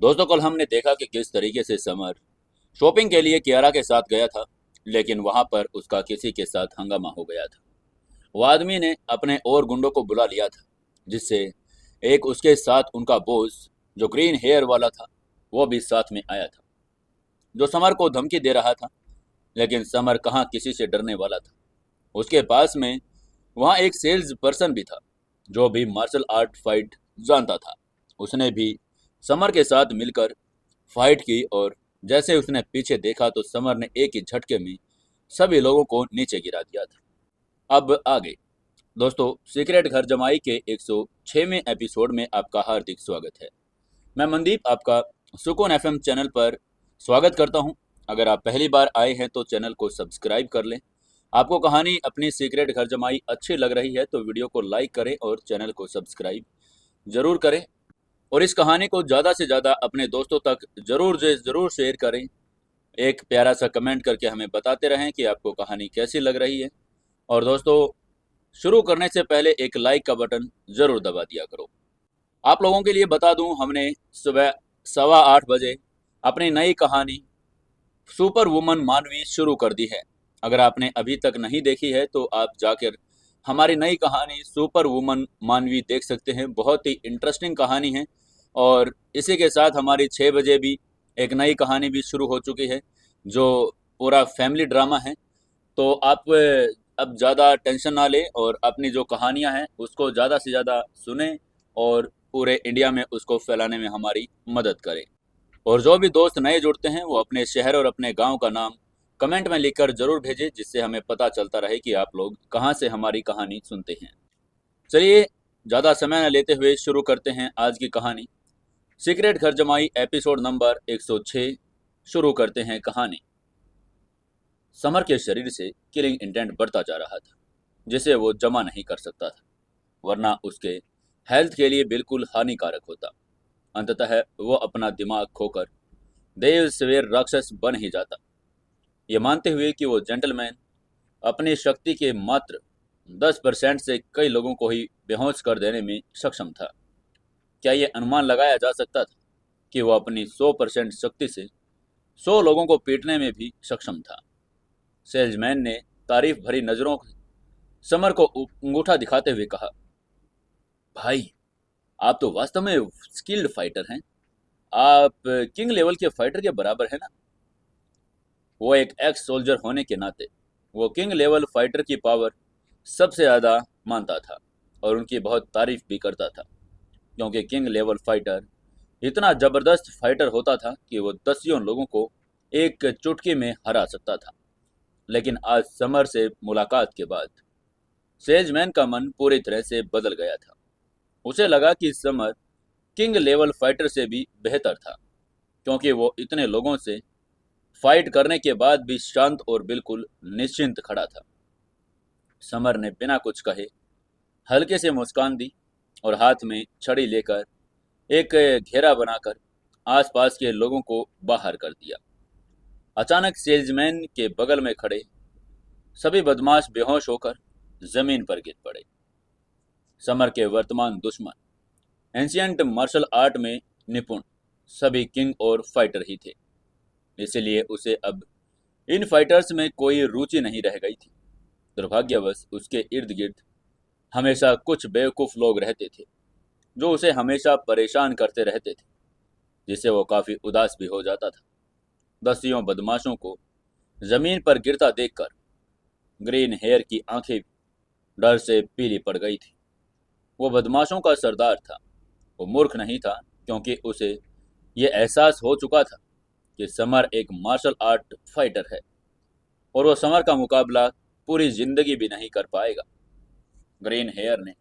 दोस्तों, कल हमने देखा कि किस तरीके से समर शॉपिंग के लिए कियारा के साथ गया था। लेकिन वहां पर उसका किसी के साथ हंगामा हो गया था। वो आदमी ने अपने और गुंडों को बुला लिया था, जिससे एक उसके साथ उनका बॉस जो ग्रीन हेयर वाला था वो भी साथ में आया था, जो समर को धमकी दे रहा था। लेकिन समर कहाँ किसी से डरने वाला था। उसके पास में वहाँ एक सेल्स पर्सन भी था, जो भी मार्शल आर्ट फाइट जानता था। उसने भी समर के साथ मिलकर फाइट की, और जैसे उसने पीछे देखा तो समर ने एक ही झटके में सभी लोगों को नीचे गिरा दिया था। अब आगे दोस्तों, सीक्रेट घर जमाई के 106वें एपिसोड में आपका हार्दिक स्वागत है। मैं मनदीप आपका सुकून एफएम चैनल पर स्वागत करता हूं। अगर आप पहली बार आए हैं तो चैनल को सब्सक्राइब कर लें। आपको कहानी अपनी सीक्रेट घर जमाई अच्छी लग रही है तो वीडियो को लाइक करें और चैनल को सब्सक्राइब जरूर करें। और इस कहानी को ज़्यादा से ज़्यादा अपने दोस्तों तक ज़रूर शेयर करें। एक प्यारा सा कमेंट करके हमें बताते रहें कि आपको कहानी कैसी लग रही है। और दोस्तों, शुरू करने से पहले एक लाइक का बटन ज़रूर दबा दिया करो। आप लोगों के लिए बता दूं, हमने सुबह 8:15 बजे अपनी नई कहानी सुपर वुमन मानवी शुरू कर दी है। अगर आपने अभी तक नहीं देखी है तो आप जाकर हमारी नई कहानी सुपर वुमन मानवी देख सकते हैं। बहुत ही इंटरेस्टिंग कहानी है। और इसी के साथ हमारी 6 बजे भी एक नई कहानी भी शुरू हो चुकी है, जो पूरा फैमिली ड्रामा है। तो आप अब ज़्यादा टेंशन ना लें और अपनी जो कहानियां हैं उसको ज़्यादा से ज़्यादा सुने और पूरे इंडिया में उसको फैलाने में हमारी मदद करें। और जो भी दोस्त नए जुड़ते हैं वो अपने शहर और अपने गांव का नाम कमेंट में लिखकर ज़रूर भेजें, जिससे हमें पता चलता रहे कि आप लोग कहां से हमारी कहानी सुनते हैं। चलिए, ज़्यादा समय न लेते हुए शुरू करते हैं आज की कहानी। सीक्रेट घर जमाई एपिसोड नंबर 106। शुरू करते हैं कहानी। समर के शरीर से किलिंग इंटेंट बढ़ता जा रहा था, जिसे वो जमा नहीं कर सकता था, वरना उसके हेल्थ के लिए बिल्कुल हानिकारक होता। अंततः वो अपना दिमाग खोकर देव सवेर राक्षस बन ही जाता, ये मानते हुए कि वो जेंटलमैन अपनी शक्ति के मात्र 10% से कई लोगों को ही बेहोश कर देने में सक्षम था। क्या ये अनुमान लगाया जा सकता था कि वो अपनी 100% शक्ति से 100 लोगों को पीटने में भी सक्षम था। सेल्समैन ने तारीफ भरी नजरों से समर को अंगूठा दिखाते हुए कहा, भाई, आप तो वास्तव में स्किल्ड फाइटर हैं। आप किंग लेवल के फाइटर के बराबर है ना। वो एक एक्स सोल्जर होने के नाते वो किंग लेवल फाइटर की पावर सबसे ज़्यादा मानता था और उनकी बहुत तारीफ भी करता था, क्योंकि किंग लेवल फाइटर इतना ज़बरदस्त फाइटर होता था कि वो दसियों लोगों को एक चुटकी में हरा सकता था। लेकिन आज समर से मुलाकात के बाद सेल्समैन का मन पूरी तरह से बदल गया था। उसे लगा कि समर किंग लेवल फाइटर से भी बेहतर था, क्योंकि वो इतने लोगों से फाइट करने के बाद भी शांत और बिल्कुल निश्चिंत खड़ा था। समर ने बिना कुछ कहे हल्के से मुस्कान दी और हाथ में छड़ी लेकर एक घेरा बनाकर आसपास के लोगों को बाहर कर दिया। अचानक सेल्समैन के बगल में खड़े सभी बदमाश बेहोश होकर जमीन पर गिर पड़े। समर के वर्तमान दुश्मन एंशियंट मार्शल आर्ट में निपुण सभी किंग और फाइटर ही थे, इसलिए उसे अब इन फाइटर्स में कोई रुचि नहीं रह गई थी। दुर्भाग्यवश उसके इर्द गिर्द हमेशा कुछ बेवकूफ़ लोग रहते थे, जो उसे हमेशा परेशान करते रहते थे, जिससे वो काफ़ी उदास भी हो जाता था। दसियों बदमाशों को जमीन पर गिरता देखकर ग्रीन हेयर की आंखें डर से पीली पड़ गई थी। वो बदमाशों का सरदार था। वो मूर्ख नहीं था, क्योंकि उसे ये एहसास हो चुका था कि समर एक मार्शल आर्ट फाइटर है और वो समर का मुकाबला पूरी जिंदगी भी नहीं कर पाएगा। ग्रीन हेयर ने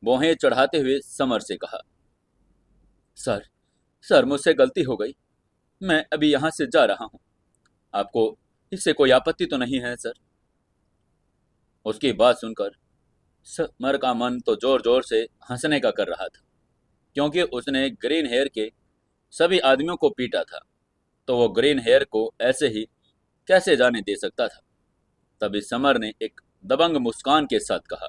भौहें चढ़ाते हुए समर से कहा, सर, सर, मुझसे गलती हो गई। मैं अभी यहाँ से जा रहा हूँ। आपको इससे कोई आपत्ति तो नहीं है सर? उसकी बात सुनकर समर का मन तो जोर जोर से हंसने का कर रहा था, क्योंकि उसने ग्रीन हेयर के सभी आदमियों को पीटा था, तो वो ग्रीन हेयर को ऐसे ही कैसे जाने दे सकता था। तभी समर ने एक दबंग मुस्कान के साथ कहा,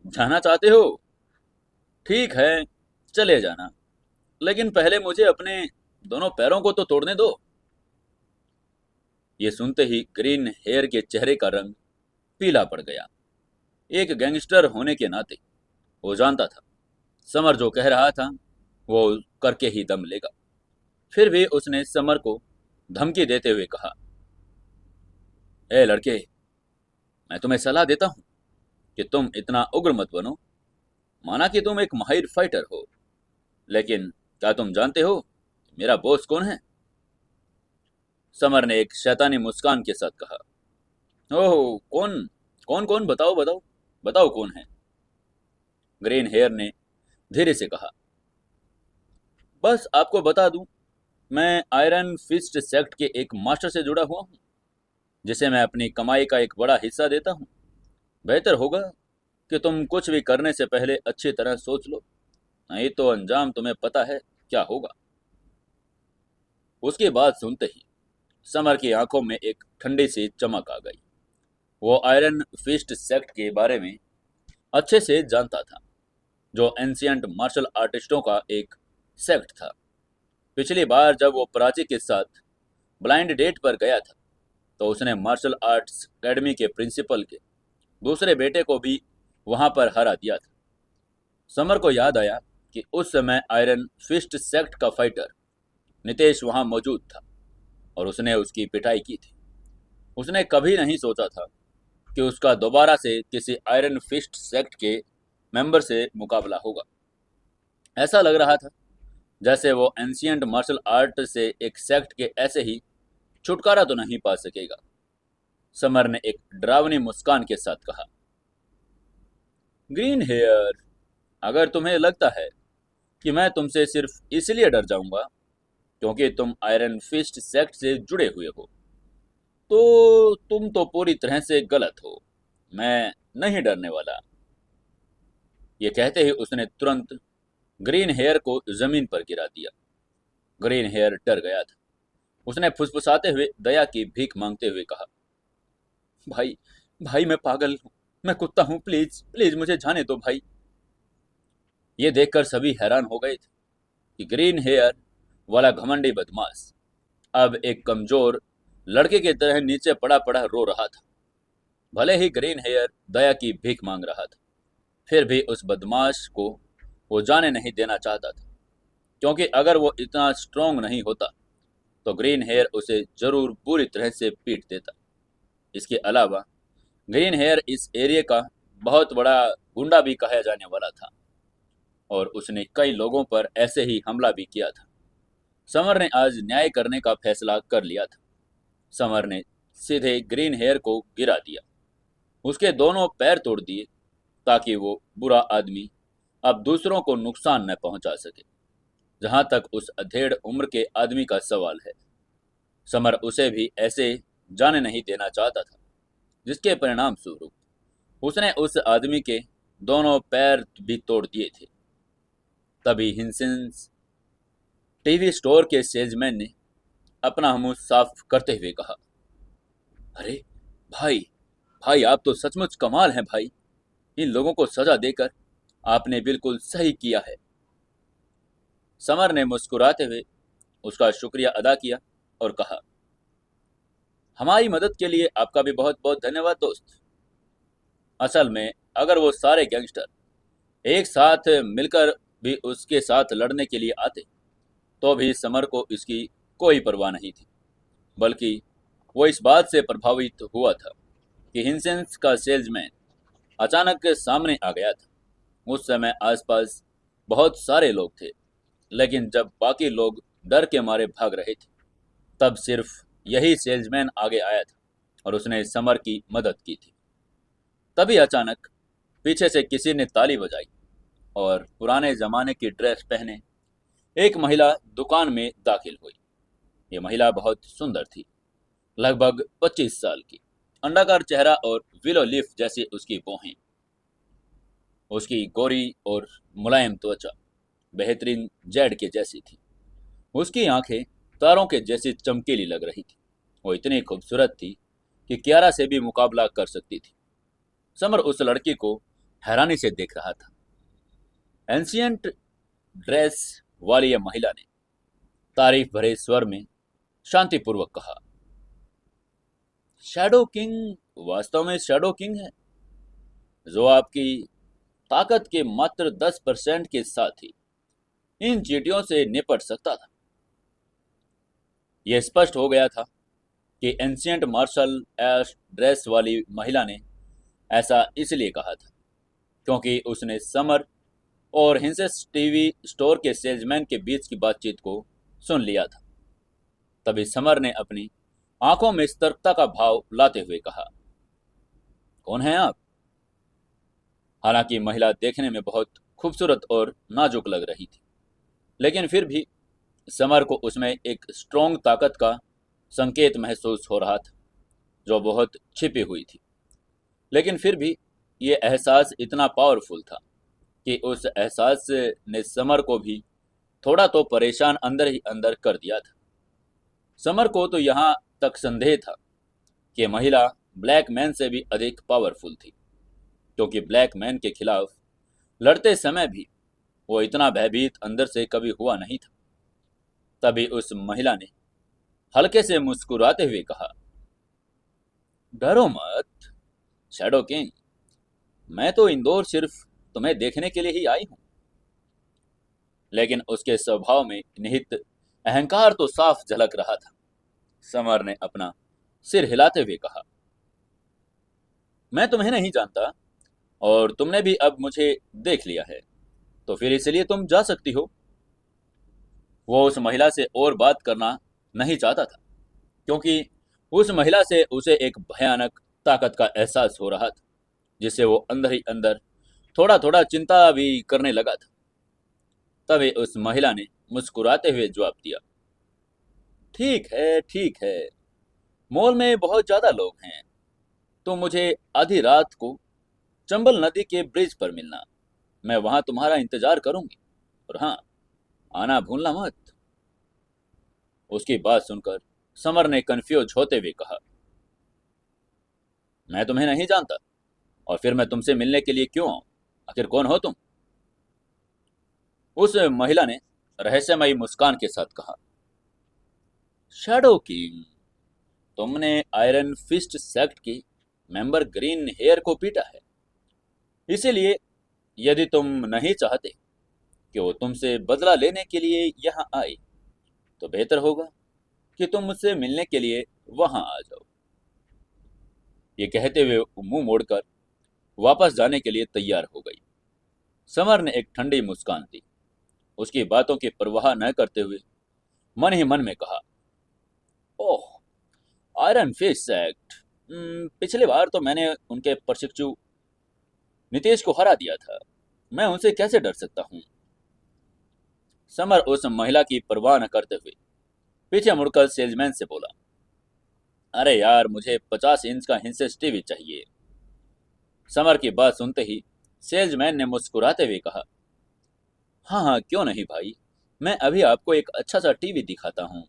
जाना चाहते हो? ठीक है, चले जाना। लेकिन पहले मुझे अपने दोनों पैरों को तो तोड़ने दो। ये सुनते ही ग्रीन हेयर के चेहरे का रंग पीला पड़ गया। एक गैंगस्टर होने के नाते वो जानता था समर जो कह रहा था वो करके ही दम लेगा। फिर भी उसने समर को धमकी देते हुए कहा, ए लड़के, मैं तुम्हें सलाह देता हूं कि तुम इतना उग्र मत बनो। माना कि तुम एक माहिर फाइटर हो, लेकिन क्या तुम जानते हो मेरा बॉस कौन है? समर ने एक शैतानी मुस्कान के साथ कहा, ओह कौन कौन कौन, बताओ बताओ बताओ कौन है? ग्रीन हेयर ने धीरे से कहा, बस आपको बता दूं, मैं आयरन फिस्ट सेक्ट के एक मास्टर से जुड़ा हुआ हूं, जिसे मैं अपनी कमाई का एक बड़ा हिस्सा देता हूं। बेहतर होगा कि तुम कुछ भी करने से पहले अच्छी तरह सोच लो, नहीं तो अंजाम तुम्हें पता है क्या होगा। उसकी बात सुनते ही समर की आंखों में एक ठंडी सी चमक आ गई। वो आयरन फिस्ट सेक्ट के बारे में अच्छे से जानता था, जो एंशियंट मार्शल आर्टिस्टों का एक सेक्ट था। पिछली बार जब वो प्राची के साथ ब्लाइंड डेट पर गया था, तो उसने मार्शल आर्ट्स एकेडमी के प्रिंसिपल के दूसरे बेटे को भी वहां पर हरा दिया था। समर को याद आया कि उस समय आयरन फिस्ट सेक्ट का फाइटर नितेश वहां मौजूद था और उसने उसकी पिटाई की थी। उसने कभी नहीं सोचा था कि उसका दोबारा से किसी आयरन फिस्ट सेक्ट के मेंबर से मुकाबला होगा। ऐसा लग रहा था जैसे वो एंशियंट मार्शल आर्ट से एक सेक्ट के ऐसे ही छुटकारा तो नहीं पा सकेगा। समर ने एक डरावनी मुस्कान के साथ कहा, ग्रीन हेयर, अगर तुम्हें लगता है कि मैं तुमसे सिर्फ इसलिए डर जाऊंगा क्योंकि तुम आयरन फिस्ट सेक्ट से जुड़े हुए हो, तो तुम तो पूरी तरह से गलत हो। मैं नहीं डरने वाला। ये कहते ही उसने तुरंत ग्रीन हेयर को जमीन पर गिरा दिया। ग्रीन हेयर डर गया था। उसने फुसफुसाते हुए दया की भीख मांगते हुए कहा, भाई, भाई मैं पागल हूं, मैं कुत्ता हूं, प्लीज प्लीज मुझे जाने दो भाई। ये देखकर सभी हैरान हो गए थे कि ग्रीन हेयर वाला घमंडी बदमाश अब एक कमजोर लड़के की तरह नीचे पड़ा पड़ा रो रहा था। भले ही ग्रीन हेयर दया की भीख मांग रहा था, फिर भी उस बदमाश को वो जाने नहीं देना चाहता था, क्योंकि अगर वो इतना स्ट्रांग नहीं होता तो ग्रीन हेयर उसे जरूर बुरी तरह से पीट देता। इसके अलावा ग्रीन हेयर इस एरिया का बहुत बड़ा गुंडा भी कहा जाने वाला था और उसने कई लोगों पर ऐसे ही हमला भी किया था। समर ने आज न्याय करने का फैसला कर लिया था। समर ने सीधे ग्रीन हेयर को गिरा दिया, उसके दोनों पैर तोड़ दिए ताकि वो बुरा आदमी अब दूसरों को नुकसान न पहुंचा सके। जहां तक उस अधेड़ उम्र के आदमी का सवाल है, समर उसे भी ऐसे जाने नहीं देना चाहता था, जिसके परिणाम स्वरूप उसने उस आदमी के दोनों पैर भी तोड़ दिए थे। तभी हिंसेंस टीवी स्टोर के सेल्समैन ने अपना मुंह साफ करते हुए कहा, अरे भाई, भाई आप तो सचमुच कमाल हैं भाई। इन लोगों को सजा देकर आपने बिल्कुल सही किया है। समर ने मुस्कुराते हुए उसका शुक्रिया अदा किया और कहा, हमारी मदद के लिए आपका भी बहुत बहुत धन्यवाद दोस्त। असल में अगर वो सारे गैंगस्टर एक साथ मिलकर भी उसके साथ लड़ने के लिए आते, तो भी समर को इसकी कोई परवाह नहीं थी, बल्कि वो इस बात से प्रभावित हुआ था कि हिंसेंस का सेल्समैन अचानक सामने आ गया था। उस समय आसपास बहुत सारे लोग थे, लेकिन जब बाकी लोग डर के मारे भाग रहे थे, तब सिर्फ यही सेल्समैन आगे आया था और उसने समर की मदद की थी। तभी अचानक पीछे से किसी ने ताली बजाई और पुराने जमाने की ड्रेस पहने एक महिला दुकान में दाखिल हुई। ये महिला बहुत सुंदर थी, लगभग 25 साल की, अंडाकार चेहरा और विलो लीफ जैसी उसकी भौहें। उसकी गोरी और मुलायम त्वचा बेहतरीन जेड के जैसी थी। उसकी आंखें तारों के जैसी चमकीली लग रही थी। वो इतनी खूबसूरत थी कि कियारा से भी मुकाबला कर सकती थी। समर उस लड़की को हैरानी से देख रहा था। एंशियंट ड्रेस वाली यह महिला ने तारीफ भरे स्वर में शांतिपूर्वक कहा, शैडो किंग वास्तव में शैडो किंग है, जो आपकी ताकत के मात्र 10% के साथ ही इन चींटियों से निपट सकता था। यह स्पष्ट हो गया था कि एंशियंट मार्शल एश ड्रेस वाली महिला ने ऐसा इसलिए कहा था क्योंकि उसने समर और हिंसेस टीवी स्टोर के सेल्समैन के बीच की बातचीत को सुन लिया था। तभी समर ने अपनी आंखों में सतर्कता का भाव लाते हुए कहा, कौन है आप? हालांकि महिला देखने में बहुत खूबसूरत और नाजुक लग रही थी, लेकिन फिर भी समर को उसमें एक स्ट्रॉन्ग ताकत का संकेत महसूस हो रहा था जो बहुत छिपी हुई थी। लेकिन फिर भी ये एहसास इतना पावरफुल था कि उस एहसास ने समर को भी थोड़ा तो परेशान अंदर ही अंदर कर दिया था। समर को तो यहाँ तक संदेह था कि महिला ब्लैक मैन से भी अधिक पावरफुल थी, क्योंकि ब्लैक मैन के खिलाफ लड़ते समय भी वो इतना भयभीत अंदर से कभी हुआ नहीं था। तभी उस महिला ने हल्के से मुस्कुराते हुए कहा, डरो मत शैडो किंग, मैं तो इंदौर सिर्फ तुम्हें देखने के लिए ही आई हूं। लेकिन उसके स्वभाव में निहित अहंकार तो साफ झलक रहा था। समर ने अपना सिर हिलाते हुए कहा, मैं तुम्हें नहीं जानता और तुमने भी अब मुझे देख लिया है, तो फिर इसलिए तुम जा सकती हो। वो उस महिला से और बात करना नहीं चाहता था, क्योंकि उस महिला से उसे एक भयानक ताकत का एहसास हो रहा था, जिससे वो अंदर ही अंदर थोड़ा थोड़ा चिंता भी करने लगा था। तभी उस महिला ने मुस्कुराते हुए जवाब दिया, ठीक है, मॉल में बहुत ज्यादा लोग हैं, तो मुझे आधी रात को चंबल नदी के ब्रिज पर मिलना, मैं वहां तुम्हारा इंतजार करूंगी, और हाँ, आना भूलना मत। उसकी बात सुनकर समर ने कंफ्यूज होते हुए कहा, मैं तुम्हें नहीं जानता और फिर मैं तुमसे मिलने के लिए क्यों आऊं? आखिर कौन हो तुम? उस महिला ने रहस्यमयी मुस्कान के साथ कहा, शैडो किंग, तुमने आयरन फिस्ट सेक्ट की मेंबर ग्रीन हेयर को पीटा है, इसीलिए यदि तुम नहीं चाहते कि वो तुमसे बदला लेने के लिए यहाँ आए, तो बेहतर होगा कि तुम मुझसे मिलने के लिए वहां आ जाओ। ये कहते हुए वो मुंह मोड़कर वापस जाने के लिए तैयार हो गई। समर ने एक ठंडी मुस्कान दी, उसकी बातों की परवाह न करते हुए मन ही मन में कहा, ओह, आयरन फिस्ट एक्ट, पिछली बार तो मैंने उनके प्रशिक्षु नीतीश को हरा दिया था, मैं उनसे कैसे डर सकता हूँ। समर उस महिला की परवाह न करते हुए पीछे मुड़कर सेल्समैन से बोला, अरे यार, मुझे 50 इंच का हिंसेस टीवी चाहिए। समर की बात सुनते ही सेल्समैन ने मुस्कुराते हुए कहा, हाँ हाँ, क्यों नहीं भाई, मैं अभी आपको एक अच्छा सा टीवी दिखाता हूँ।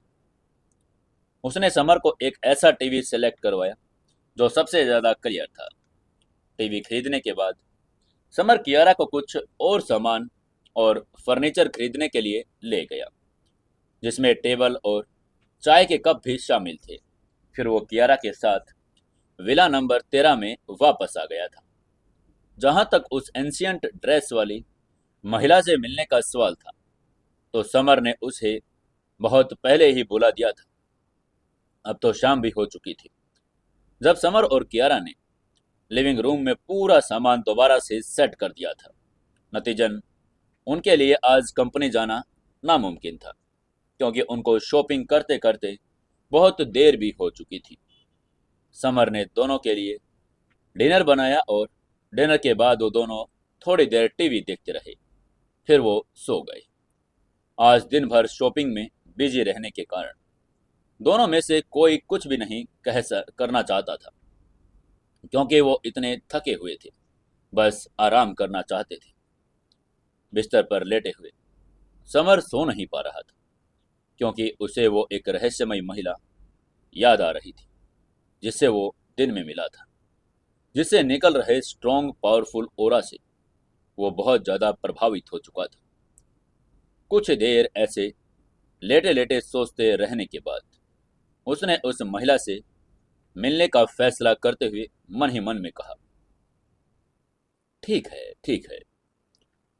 उसने समर को एक ऐसा टीवी सेलेक्ट करवाया जो सबसे ज्यादा क्लियर था। टीवी खरीदने के बाद समर कियारा को कुछ और सामान और फर्नीचर खरीदने के लिए ले गया, जिसमें टेबल और चाय के कप भी शामिल थे। फिर वो कियारा के साथ विला नंबर 13 में वापस आ गया था। जहां तक उस एंशियंट ड्रेस वाली महिला से मिलने का सवाल था, तो समर ने उसे बहुत पहले ही बुला दिया था। अब तो शाम भी हो चुकी थी जब समर और कियारा ने लिविंग रूम में पूरा सामान दोबारा से सेट कर दिया था। नतीजन उनके लिए आज कंपनी जाना नामुमकिन था, क्योंकि उनको शॉपिंग करते करते बहुत देर भी हो चुकी थी। समर ने दोनों के लिए डिनर बनाया और डिनर के बाद वो दोनों थोड़ी देर टीवी देखते रहे, फिर वो सो गए। आज दिन भर शॉपिंग में बिजी रहने के कारण दोनों में से कोई कुछ भी नहीं करना चाहता था, क्योंकि वो इतने थके हुए थे, बस आराम करना चाहते थे। बिस्तर पर लेटे हुए समर सो नहीं पा रहा था, क्योंकि उसे वो एक रहस्यमयी महिला याद आ रही थी जिससे वो दिन में मिला था, जिससे निकल रहे स्ट्रॉन्ग पावरफुल ओरा से वो बहुत ज्यादा प्रभावित हो चुका था। कुछ देर ऐसे लेटे लेटे सोचते रहने के बाद उसने उस महिला से मिलने का फैसला करते हुए मन ही मन में कहा, ठीक है ठीक है,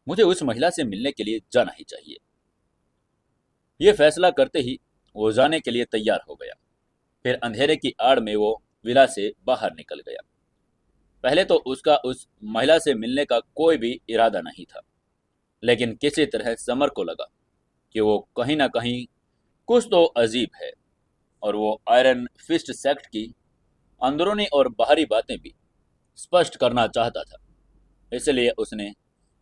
मुझे उस महिला से मिलने के लिए जाना ही चाहिए। ये फैसला करते ही वो जाने के लिए तैयार हो गया। फिर अंधेरे की आड़ में वो विला से बाहर निकल गया। पहले तो उसका उस महिला से मिलने का कोई भी इरादा नहीं था, लेकिन किसी तरह समर को लगा कि वो कहीं ना कहीं कुछ तो अजीब है, और वो आयरन फिस्ट सेक्ट की अंदरूनी और बाहरी बातें भी स्पष्ट करना चाहता था। इसलिए उसने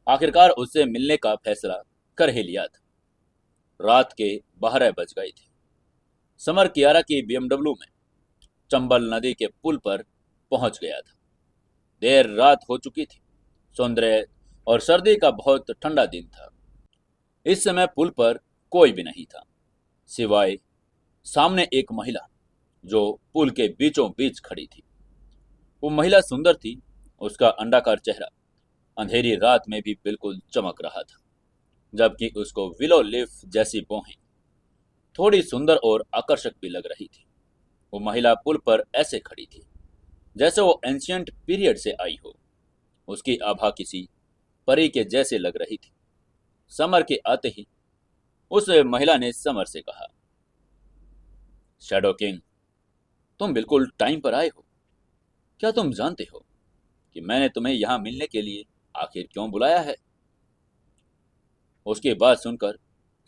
आखिरकार उससे मिलने का फैसला कर ही लिया था। रात के 12 बज गए थे। समर कियारा की बीएमडब्ल्यू में चंबल नदी के पुल पर पहुंच गया था। देर रात हो चुकी थी। सौंदर्य और सर्दी का बहुत ठंडा दिन था। इस समय पुल पर कोई भी नहीं था, सिवाय सामने एक महिला जो पुल के बीचों बीच खड़ी थी। वो महिला सुंदर थी। उसका अंडाकार चेहरा अंधेरी रात में भी बिल्कुल चमक रहा था, जबकि उसको विलो लीफ जैसी भौहें थोड़ी सुंदर और आकर्षक भी लग रही थी। वो महिला पुल पर ऐसे खड़ी थी जैसे वो एंशियंट पीरियड से आई हो। उसकी आभा किसी परी के जैसे लग रही थी। समर के आते ही उस महिला ने समर से कहा, शैडो किंग, तुम बिल्कुल टाइम पर आए हो। क्या तुम जानते हो कि मैंने तुम्हें यहां मिलने के लिए आखिर क्यों बुलाया है? उसकी बात सुनकर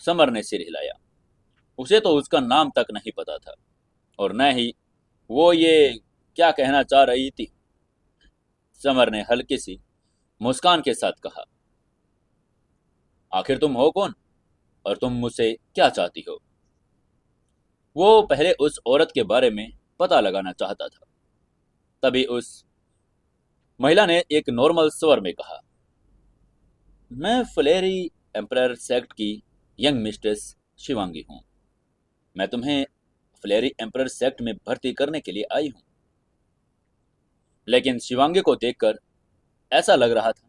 समर ने सिर हिलाया। उसे तो उसका नाम तक नहीं पता था, और न ही वो ये क्या कहना चाह रही थी। समर ने हल्की सी मुस्कान के साथ कहा, आखिर तुम हो कौन और तुम मुझसे क्या चाहती हो? वो पहले उस औरत के बारे में पता लगाना चाहता था। तभी उस महिला ने एक नॉर्मल स्वर में कहा, मैं फ्लेरी एम्परर सेक्ट की यंग मिस्ट्रेस शिवांगी हूं। मैं तुम्हें फ्लेरी एम्परर सेक्ट में भर्ती करने के लिए आई हूं। लेकिन शिवांगी को देखकर ऐसा लग रहा था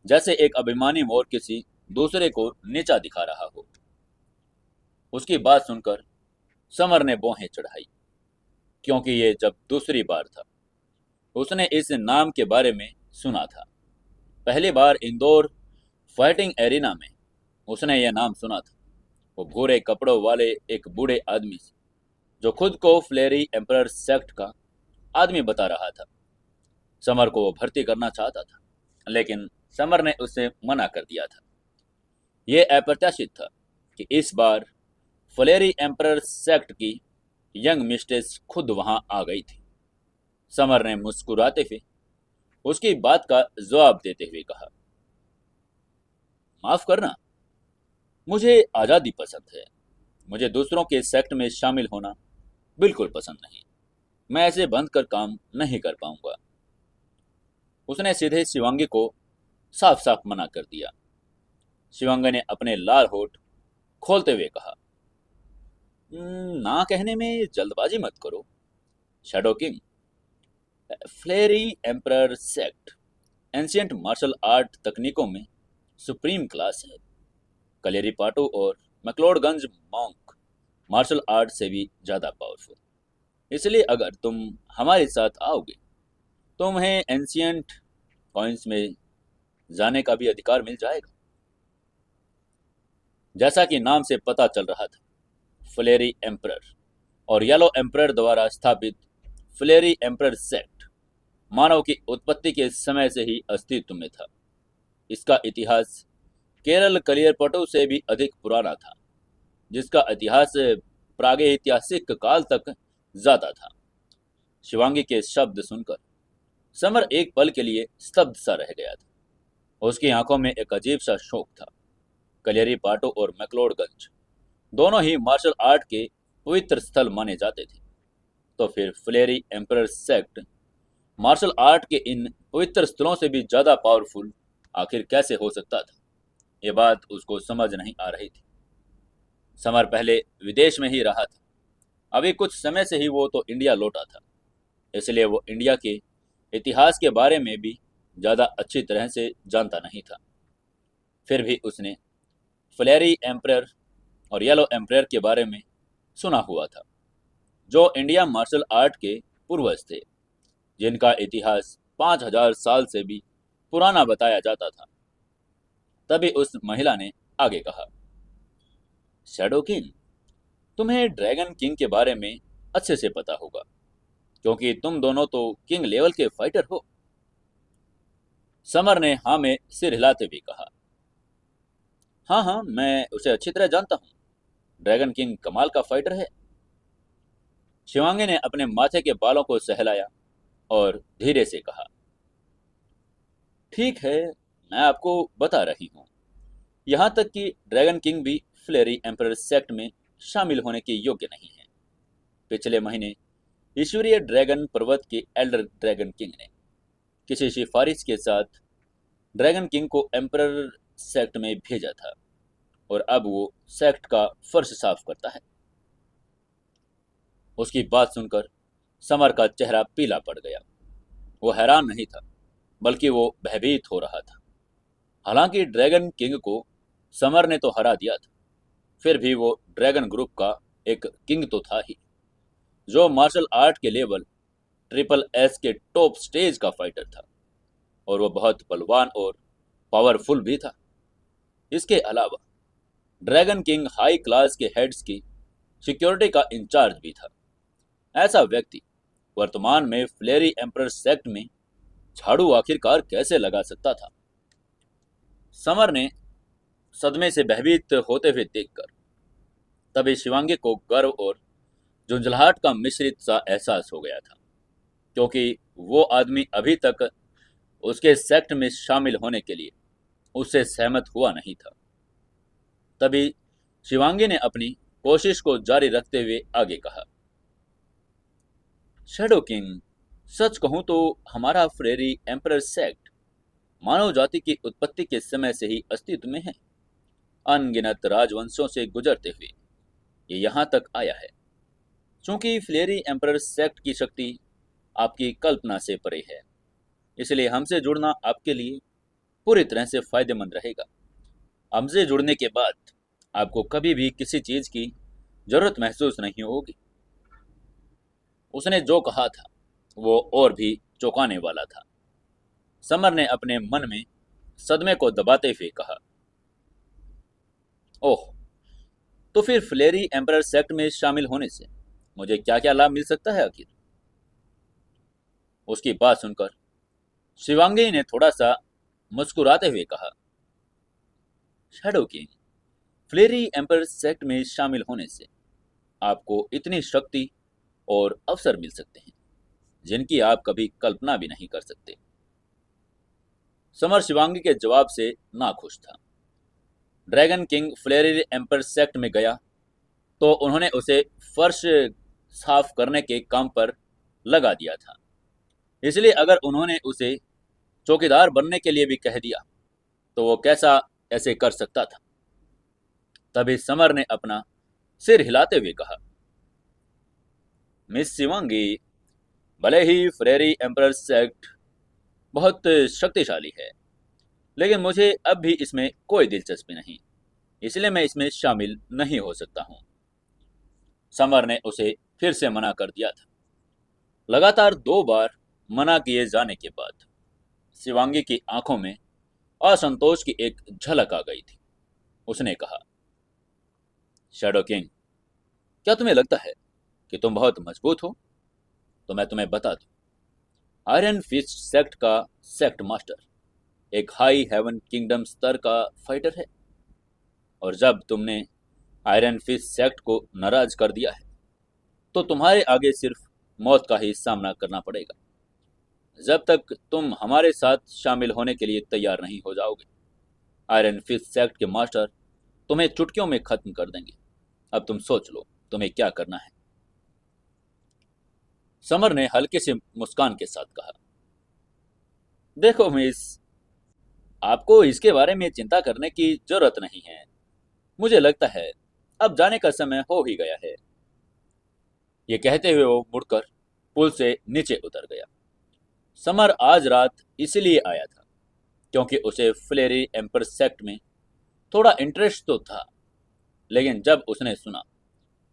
जैसे एक अभिमानी मोर किसी दूसरे को नीचा दिखा रहा हो। उसकी बात सुनकर समर ने भौहें चढ़ाई, क्योंकि ये जब दूसरी बार था उसने इस नाम के बारे में सुना था। पहली बार इंदौर फाइटिंग एरिना में उसने यह नाम सुना था। वो भूरे कपड़ों वाले एक बूढ़े आदमी से, जो खुद को फ्लेरी एम्परर सेक्ट का आदमी बता रहा था। समर को वो भर्ती करना चाहता था, लेकिन समर ने उसे मना कर दिया था। ये अप्रत्याशित था कि इस बार फ्लेरी एम्परर सेक्ट की यंग मिस्ट्रेस खुद वहां आ गई थी। समर ने मुस्कुराते हुए उसकी बात का जवाब देते हुए कहा, माफ करना, मुझे आज़ादी पसंद है। मुझे दूसरों के सेक्ट में शामिल होना बिल्कुल पसंद नहीं। मैं ऐसे बंद कर काम नहीं कर पाऊंगा। उसने सीधे शिवांगी को साफ साफ मना कर दिया। शिवांगी ने अपने लाल होठ खोलते हुए कहा, ना कहने में जल्दबाजी मत करो shadow king. Fiery emperor sect ancient martial art तकनीकों में सुप्रीम क्लास है। कलेरी पाटो और मैक्लोडगंज मॉन्क मार्शल आर्ट से भी ज़्यादा पावरफुल। इसलिए अगर तुम हमारे साथ आओगे तो तुम्हें एंशियंट कॉइन्स में जाने का भी अधिकार मिल जाएगा। जैसा कि नाम से पता चल रहा था, फ्लेरी एम्परर और येलो एम्परर द्वारा स्थापित फ्लेरी एम्परर सेक्ट मानव की उत्पत्ति के समय से ही अस्तित्व में था। इसका इतिहास केरल कलियरपटु से भी अधिक पुराना था, जिसका इतिहास प्रागैतिहासिक काल तक जाता था। शिवांगी के शब्द सुनकर समर एक पल के लिए स्तब्ध सा रह गया था। उसकी आंखों में एक अजीब सा शौक था। कलियरी पाटो और मैक्लोडगंज दोनों ही मार्शल आर्ट के पवित्र स्थल माने जाते थे, तो फिर फ्लेरी एम्परर सेक्ट मार्शल आर्ट के इन पवित्र स्थलों से भी ज्यादा पावरफुल आखिर कैसे हो सकता था? ये बात उसको समझ नहीं आ रही थी। समर पहले विदेश में ही रहा था। अभी कुछ समय से ही वो तो इंडिया लौटा था, इसलिए वो इंडिया के इतिहास के बारे में भी ज़्यादा अच्छी तरह से जानता नहीं था। फिर भी उसने फ्लेरी एम्परर और येलो एम्परर के बारे में सुना हुआ था, जो इंडिया मार्शल आर्ट के पूर्वज थे, जिनका इतिहास 5,000 साल से भी पुराना बताया जाता था। तभी उस महिला ने आगे कहा, शैडो किंग, तुम्हें ड्रैगन किंग के बारे में अच्छे से पता होगा, क्योंकि तुम दोनों तो किंग लेवल के फाइटर हो। समर ने हाँ में सिर हिलाते हुए कहा, हाँ हाँ, मैं उसे अच्छी तरह जानता हूँ। ड्रैगन किंग कमाल का फाइटर है। शिवांगी ने अपने माथे के बालों को सहलाया और धीरे से कहा, ठीक है, मैं आपको बता रही हूँ। यहाँ तक कि ड्रैगन किंग भी फ्लेरी एम्परर सेक्ट में शामिल होने के योग्य नहीं है। पिछले महीने ईश्वरीय ड्रैगन पर्वत के एल्डर ड्रैगन किंग ने किसी सिफारिश के साथ ड्रैगन किंग को एम्परर सेक्ट में भेजा था, और अब वो सेक्ट का फर्श साफ करता है। उसकी बात सुनकर समर का चेहरा पीला पड़ गया। वो हैरान नहीं था, बल्कि वो भयभीत हो रहा था। हालांकि ड्रैगन किंग को समर ने तो हरा दिया था, फिर भी वो ड्रैगन ग्रुप का एक किंग तो था ही, जो मार्शल आर्ट के लेवल ट्रिपल एस के टॉप स्टेज का फाइटर था, और वो बहुत बलवान और पावरफुल भी था। इसके अलावा ड्रैगन किंग हाई क्लास के हेड्स की सिक्योरिटी का इंचार्ज भी था। ऐसा व्यक्ति वर्तमान में फ्लेरी एम्परर सेक्ट में झाड़ू आखिरकार कैसे लगा सकता था? समर ने सदमे से भयभीत होते हुए देखकर तभी शिवांगी को गर्व और झुंझलाहट का मिश्रित सा एहसास हो गया था, क्योंकि वो आदमी अभी तक उसके सेक्ट में शामिल होने के लिए उससे सहमत हुआ नहीं था। तभी शिवांगी ने अपनी कोशिश को जारी रखते हुए आगे कहा, शैडो किंग, सच कहूं तो हमारा फ्रेरी एम्परर सेक्ट मानव जाति की उत्पत्ति के समय से ही अस्तित्व में है। अनगिनत राजवंशों से गुजरते हुए ये यहाँ तक आया है। चूंकि फ्लेरी एम्परर सेक्ट की शक्ति आपकी कल्पना से परे है, इसलिए हमसे जुड़ना आपके लिए पूरी तरह से फायदेमंद रहेगा। हमसे जुड़ने के बाद आपको कभी भी किसी चीज की जरूरत महसूस नहीं होगी। उसने जो कहा था वो और भी चौंकाने वाला था। समर ने अपने मन में सदमे को दबाते हुए कहा, ओह, तो फिर फ्लेरी एम्परर सेक्ट में शामिल होने से मुझे क्या क्या लाभ मिल सकता है आखिर? उसकी बात सुनकर शिवांगी ने थोड़ा सा मुस्कुराते हुए कहा, shadow king, fiery emperor sect में शामिल होने से आपको इतनी शक्ति और अवसर मिल सकते हैं जिनकी आप कभी कल्पना भी नहीं कर सकते। समर शिवांगी के जवाब से नाखुश था। Dragon king fiery emperor sect में गया तो उन्होंने उसे फर्श साफ करने के काम पर लगा दिया था, इसलिए अगर उन्होंने उसे चौकीदार बनने के लिए भी कह दिया तो वो कैसा ऐसे कर सकता था? तभी समर ने अपना सिर हिलाते हुए कहा, मिस शिवांगी, भले ही फ्रेरी एम्परर सेक्ट बहुत शक्तिशाली है, लेकिन मुझे अब भी इसमें कोई दिलचस्पी नहीं, इसलिए मैं इसमें शामिल नहीं हो सकता हूँ। समर ने उसे फिर से मना कर दिया था। लगातार 2 बार मना किए जाने के बाद शिवांगी की आंखों में असंतोष की एक झलक आ गई थी। उसने कहा, शैडो किंग, क्या तुम्हें लगता है कि तुम बहुत मजबूत हो? तो मैं तुम्हें बता दूं, आयरन फिस्ट सेक्ट का सेक्ट मास्टर एक हाई हेवन किंगडम स्तर का फाइटर है, और जब तुमने आयरन फिस्ट सेक्ट को नाराज कर दिया है तो तुम्हारे आगे सिर्फ मौत का ही सामना करना पड़ेगा। जब तक तुम हमारे साथ शामिल होने के लिए तैयार नहीं हो जाओगे, आयरन फिस्ट सेक्ट के मास्टर तुम्हें चुटकियों में खत्म कर देंगे। अब तुम सोच लो तुम्हें क्या करना है। समर ने हल्के से मुस्कान के साथ कहा, देखो मिस, आपको इसके बारे में चिंता करने की जरूरत नहीं है। मुझे लगता है अब जाने का समय हो ही गया है। ये कहते हुए वो मुड़कर पुल से नीचे उतर गया। समर आज रात इसलिए आया था क्योंकि उसे फ्लेरी एम्पर सेक्ट में थोड़ा इंटरेस्ट तो था, लेकिन जब उसने सुना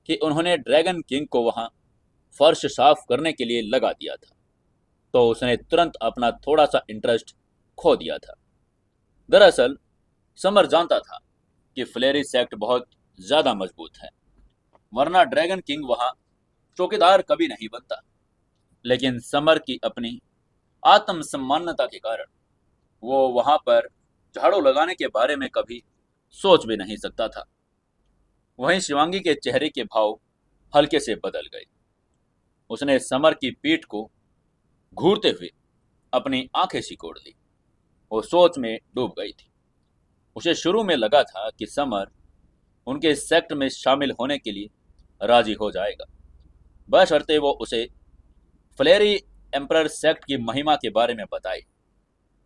कि उन्होंने ड्रैगन किंग को वहां फर्श साफ करने के लिए लगा दिया था, तो उसने तुरंत अपना थोड़ा सा इंटरेस्ट खो दिया था। दरअसल समर जानता था कि फ्लेरी सेक्ट बहुत ज्यादा मजबूत है, वरना ड्रैगन किंग वहां चौकीदार कभी नहीं बनता। लेकिन समर की अपनी आत्मसम्मानता के कारण वो वहां पर झाड़ू लगाने के बारे में कभी सोच भी नहीं सकता था। वहीं शिवांगी के चेहरे के भाव हल्के से बदल गए। उसने समर की पीठ को घूरते हुए अपनी आंखें सिकोड़ ली। वो सोच में डूब गई थी। उसे शुरू में लगा था कि समर उनके सेक्ट में शामिल होने के लिए राजी हो जाएगा, बशर्ते वो उसे फ्लेरी एम्परर सेक्ट की महिमा के बारे में बताए।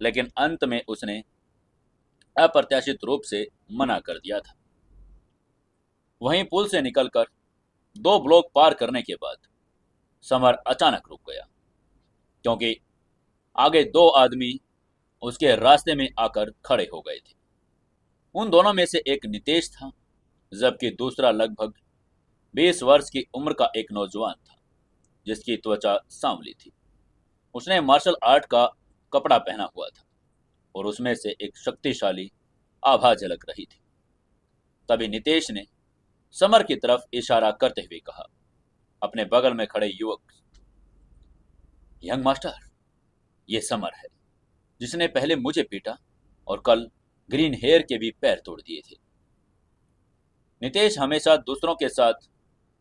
लेकिन अंत में उसने अप्रत्याशित रूप से मना कर दिया था। वहीं पुल से निकलकर 2 ब्लॉक पार करने के बाद समर अचानक रुक गया, क्योंकि आगे 2 आदमी उसके रास्ते में आकर खड़े हो गए थे। उन दोनों में से एक नितेश था, जबकि दूसरा लगभग 20 वर्ष की उम्र का एक नौजवान था, जिसकी त्वचा सांवली थी। उसने मार्शल आर्ट का कपड़ा पहना हुआ था और उसमें से एक शक्तिशाली आभा झलक रही थी। तभी नितेश ने समर की तरफ इशारा करते हुए कहा, अपने बगल में खड़े युवक, यंग मास्टर, ये समर है, जिसने पहले मुझे पीटा और कल ग्रीन हेयर के भी पैर तोड़ दिए थे। नितेश हमेशा दूसरों के साथ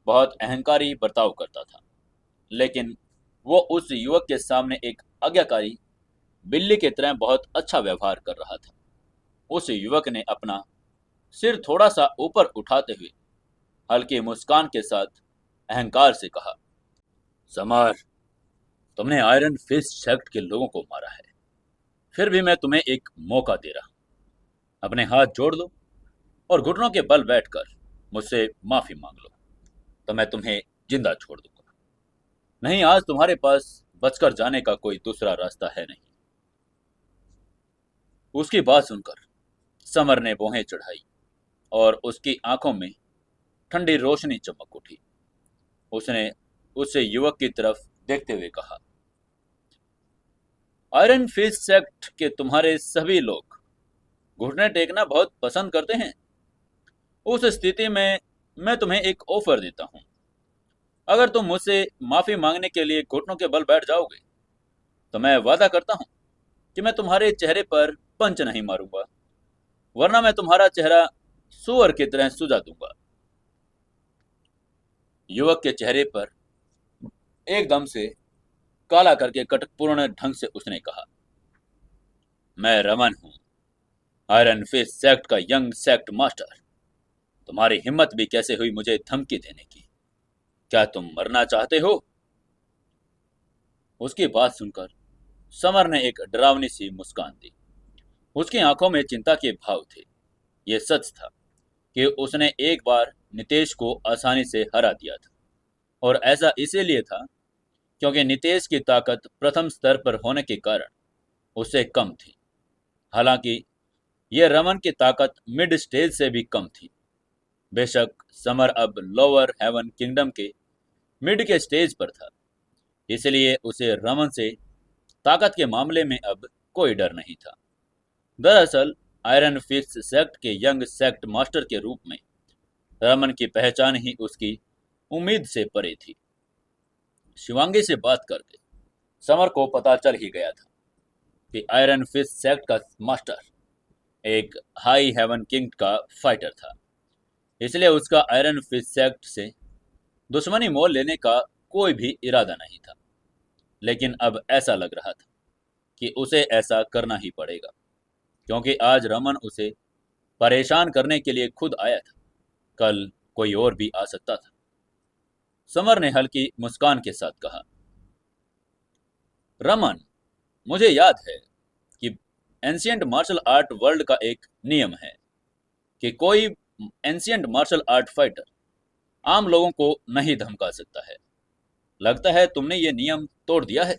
बहुत अहंकारी बर्ताव करता था, लेकिन वो उस युवक के सामने एक आज्ञाकारी बिल्ली की तरह बहुत अच्छा व्यवहार कर रहा था। उस युवक ने अपना सिर थोड़ा सा ऊपर उठाते हुए हल्की मुस्कान के साथ अहंकार से कहा, समर, तुमने आयरन फिस्ट सेक्ट के लोगों को मारा है, फिर भी मैं तुम्हें एक मौका दे रहा हूं। अपने हाथ जोड़ लो और घुटनों के बल बैठकर मुझसे माफी मांग लो, तो मैं तुम्हें जिंदा छोड़ दूंगा। नहीं, आज तुम्हारे पास बचकर जाने का कोई दूसरा रास्ता है नहीं। उसकी बात सुनकर समर ने भौहें चढ़ाई और उसकी आंखों में ठंडी रोशनी चमक उठी। उसने उस युवक की तरफ देखते हुए कहा, आयरन फिस्ट सेक्ट के तुम्हारे सभी लोग घुटने टेकना बहुत पसंद करते हैं। उस स्थिति में मैं तुम्हें एक ऑफर देता हूं। अगर तुम मुझसे माफी मांगने के लिए घुटनों के बल बैठ जाओगे, तो मैं वादा करता हूं कि मैं तुम्हारे चेहरे पर पंच नहीं मारूंगा, वरना मैं तुम्हारा चेहरा सुअर की तरह सुझा दूंगा। युवक के चेहरे पर एकदम से काला करके कटकपूर्ण ढंग से उसने कहा, मैं रमन हूं, आयरन फिस्ट सेक्ट का यंग सेक्ट मास्टर। तुम्हारी हिम्मत भी कैसे हुई मुझे धमकी देने की? क्या तुम मरना चाहते हो? उसकी बात सुनकर समर ने एक डरावनी सी मुस्कान दी। उसकी आंखों में चिंता के भाव थे। यह सच था कि उसने एक बार नितेश को आसानी से हरा दिया था, और ऐसा इसीलिए था क्योंकि नितेश की ताकत प्रथम स्तर पर होने के कारण उससे कम थी। हालांकि यह रमन की ताकत मिड स्टेज से भी कम थी। बेशक समर अब लोअर हेवन किंगडम के मिड के स्टेज पर था, इसलिए उसे रमन से ताकत के मामले में अब कोई डर नहीं था। दरअसल आयरन फिस्ट सेक्ट के यंग सेक्ट मास्टर के रूप में रमन की पहचान ही उसकी उम्मीद से परे थी। शिवांगी से बात करके समर को पता चल ही गया था कि आयरन फिस्ट सेक्ट का मास्टर एक हाई हेवन किंग का फाइटर था, इसलिए उसका आयरन फिस्ट सेक्ट से दुश्मनी मोल लेने का कोई भी इरादा नहीं था। लेकिन अब ऐसा लग रहा था कि उसे ऐसा करना ही पड़ेगा, क्योंकि आज रमन उसे परेशान करने के लिए खुद आया था। कल कोई और भी आ सकता था। समर ने हल्की मुस्कान के साथ कहा, रमन, मुझे याद है कि एंशियंट मार्शल आर्ट वर्ल्ड का एक नियम है कि कोई एंशियंट मार्शल आर्ट फाइटर आम लोगों को नहीं धमका सकता है। लगता है तुमने ये नियम तोड़ दिया है।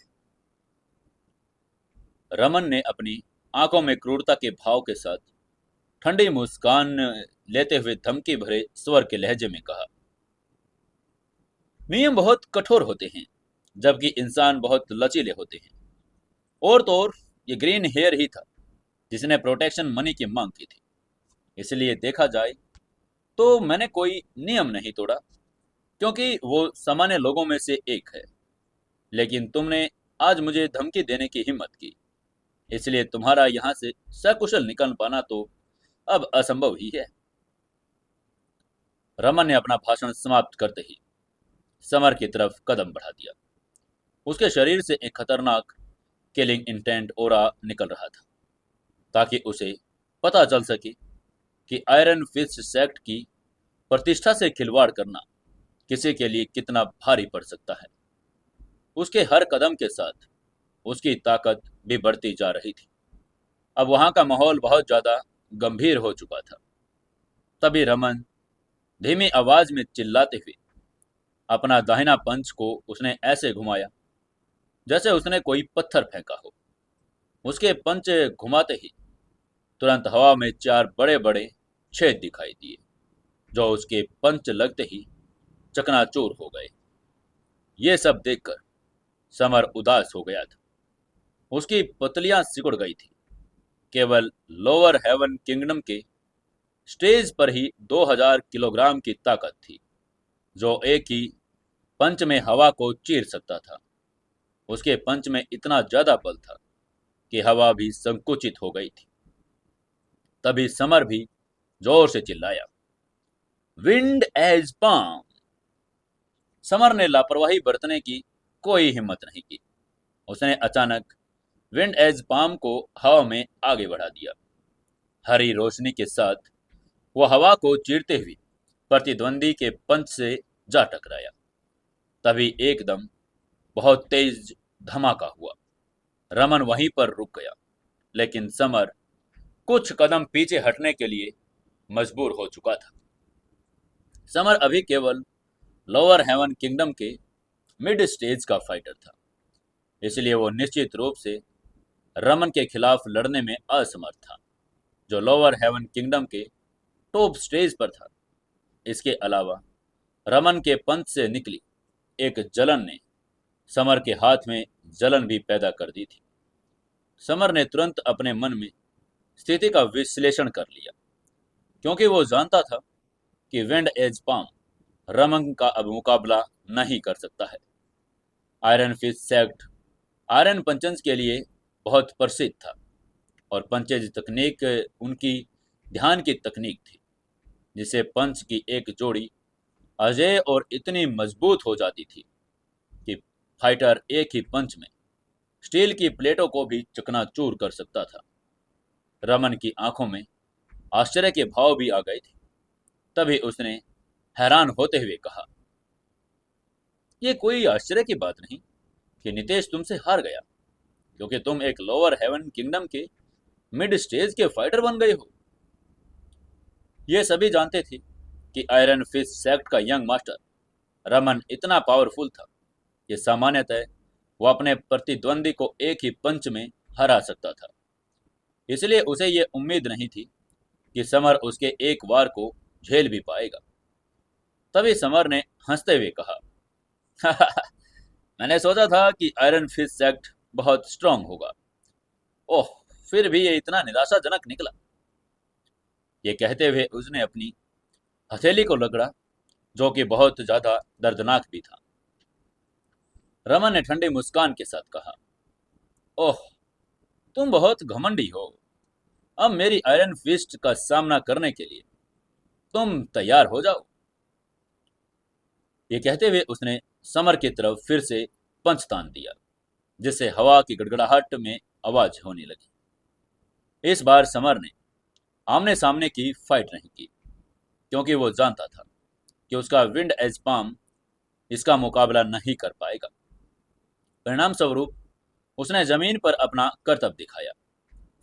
रमन ने अपनी आंखों में क्रूरता के भाव के साथ ठंडी मुस्कान लेते हुए धमकी भरे स्वर के लहजे में कहा। नियम बहुत कठोर होते हैं, जबकि इंसान बहुत लचीले होते हैं। और तो और ये ग्रीन हेयर ही था जिसने प्रोटेक्शन मनी की मांग की थी। इसलिए देखा जाए तो मैंने कोई नियम नहीं तोड़ा, क्योंकि वो सामान्य लोगों में से एक है। लेकिन तुमने आज मुझे धमकी देने की हिम्मत की, इसलिए तुम्हारा यहाँ से सकुशल निकल पाना तो अब असंभव ही है। रमन ने अपना भाषण समाप्त करते ही समर की तरफ कदम बढ़ा दिया। उसके शरीर से एक खतरनाक किलिंग इंटेंट ओरा निकल रहा था, ताकि उसे पता चल सके कि आयरन फिस्ट सेक्ट की प्रतिष्ठा से खिलवाड़ करना किसी के लिए कितना भारी पड़ सकता है। उसके हर कदम के साथ उसकी ताकत भी बढ़ती जा रही थी। अब वहां का माहौल बहुत ज्यादा गंभीर हो चुका था। तभी रमन धीमी आवाज में चिल्लाते हुए अपना दाहिना पंच को उसने ऐसे घुमाया जैसे उसने कोई पत्थर फेंका हो। उसके पंच घुमाते ही तुरंत हवा में चार बड़े बड़े छेद दिखाई दिए, जो उसके पंच लगते ही चकनाचूर हो गए। ये सब देखकर समर उदास हो गया था। उसकी पतलियां सिकुड़ गई थी। केवल लोअर हेवन किंगडम के स्टेज पर ही 2000 किलोग्राम की ताकत थी, जो एक ही पंच में हवा को चीर सकता था। उसके पंच में इतना ज्यादा बल था कि हवा भी संकुचित हो गई थी। तभी समर भी जोर से चिल्लाया, विंड एज पाम। समर ने लापरवाही बरतने की कोई हिम्मत नहीं की। उसने अचानक विंड एज पाम को हवा में आगे बढ़ा दिया। हरी रोशनी के साथ वो हवा को चीरते हुए प्रतिद्वंदी के पंच से जा टकराया। तभी एकदम बहुत तेज धमाका हुआ। रमन वहीं पर रुक गया, लेकिन समर कुछ कदम पीछे हटने के लिए मजबूर हो चुका था। समर अभी केवल लोअर हेवन किंगडम के मिड स्टेज का फाइटर था, इसलिए वो निश्चित रूप से रमन के खिलाफ लड़ने में असमर्थ था, जो लोअर हेवन किंगडम के टॉप स्टेज पर था। इसके अलावा रमन के पंच से निकली एक जलन ने समर के हाथ में जलन भी पैदा कर दी थी। समर ने तुरंत अपने मन में स्थिति का विश्लेषण कर लिया, क्योंकि वो जानता था कि विंड एज पाम रमन का अब मुकाबला नहीं कर सकता है। Iron fist sect iron punches के लिए बहुत प्रसिद्ध था, और पंचेज तकनीक उनकी ध्यान की तकनीक थी, जिसे पंच की एक जोड़ी अजय और इतनी मजबूत हो जाती थी कि फाइटर एक ही पंच में स्टील की प्लेटों को भी चकनाचूर कर सकता था। रमन की आंखों में आश्चर्य के भाव भी आ गए थे। तभी उसने हैरान होते हुए कहा, यह कोई आश्चर्य की बात नहीं कि नितेश तुमसे हार गया, क्योंकि तुम एक लोअर हेवन किंगडम के मिड स्टेज के फाइटर बन गए हो। ये सभी जानते थे कि आयरन फिस्ट सेक्ट का यंग मास्टर रमन इतना पावरफुल था कि सामान्यतः वो अपने प्रतिद्वंदी को एक ही पंच में हरा सकता था। इसलिए उसे ये उम्मीद नहीं थी कि समर उसके एक वार को झेल भी पाएगा। तभी समर ने हंसते हुए कहा, मैंने सोचा था कि आयरन फिस्ट सेक्ट बहुत स्ट्रांग होगा। ओह, फिर भी ये इतना निराशाजनक निकला। ये कहते हुए उसने अपनी हथेली को रगड़ा, जो कि बहुत ज्यादा दर्दनाक भी था। रमन ने ठंडी मुस्कान के साथ कहा, ओह, तुम बहुत घमंडी हो। अब मेरी आयरन फिस्ट का सामना करने के लिए तुम तैयार हो जाओ। ये कहते हुए उसने समर की तरफ फिर से पंच तान दिया, जिससे हवा की गड़गड़ाहट में आवाज होने लगी। इस बार समर ने आमने सामने की फाइट नहीं की, क्योंकि वो जानता था कि उसका विंड एज पाम इसका मुकाबला नहीं कर पाएगा। परिणाम स्वरूप उसने जमीन पर अपना करतब दिखाया,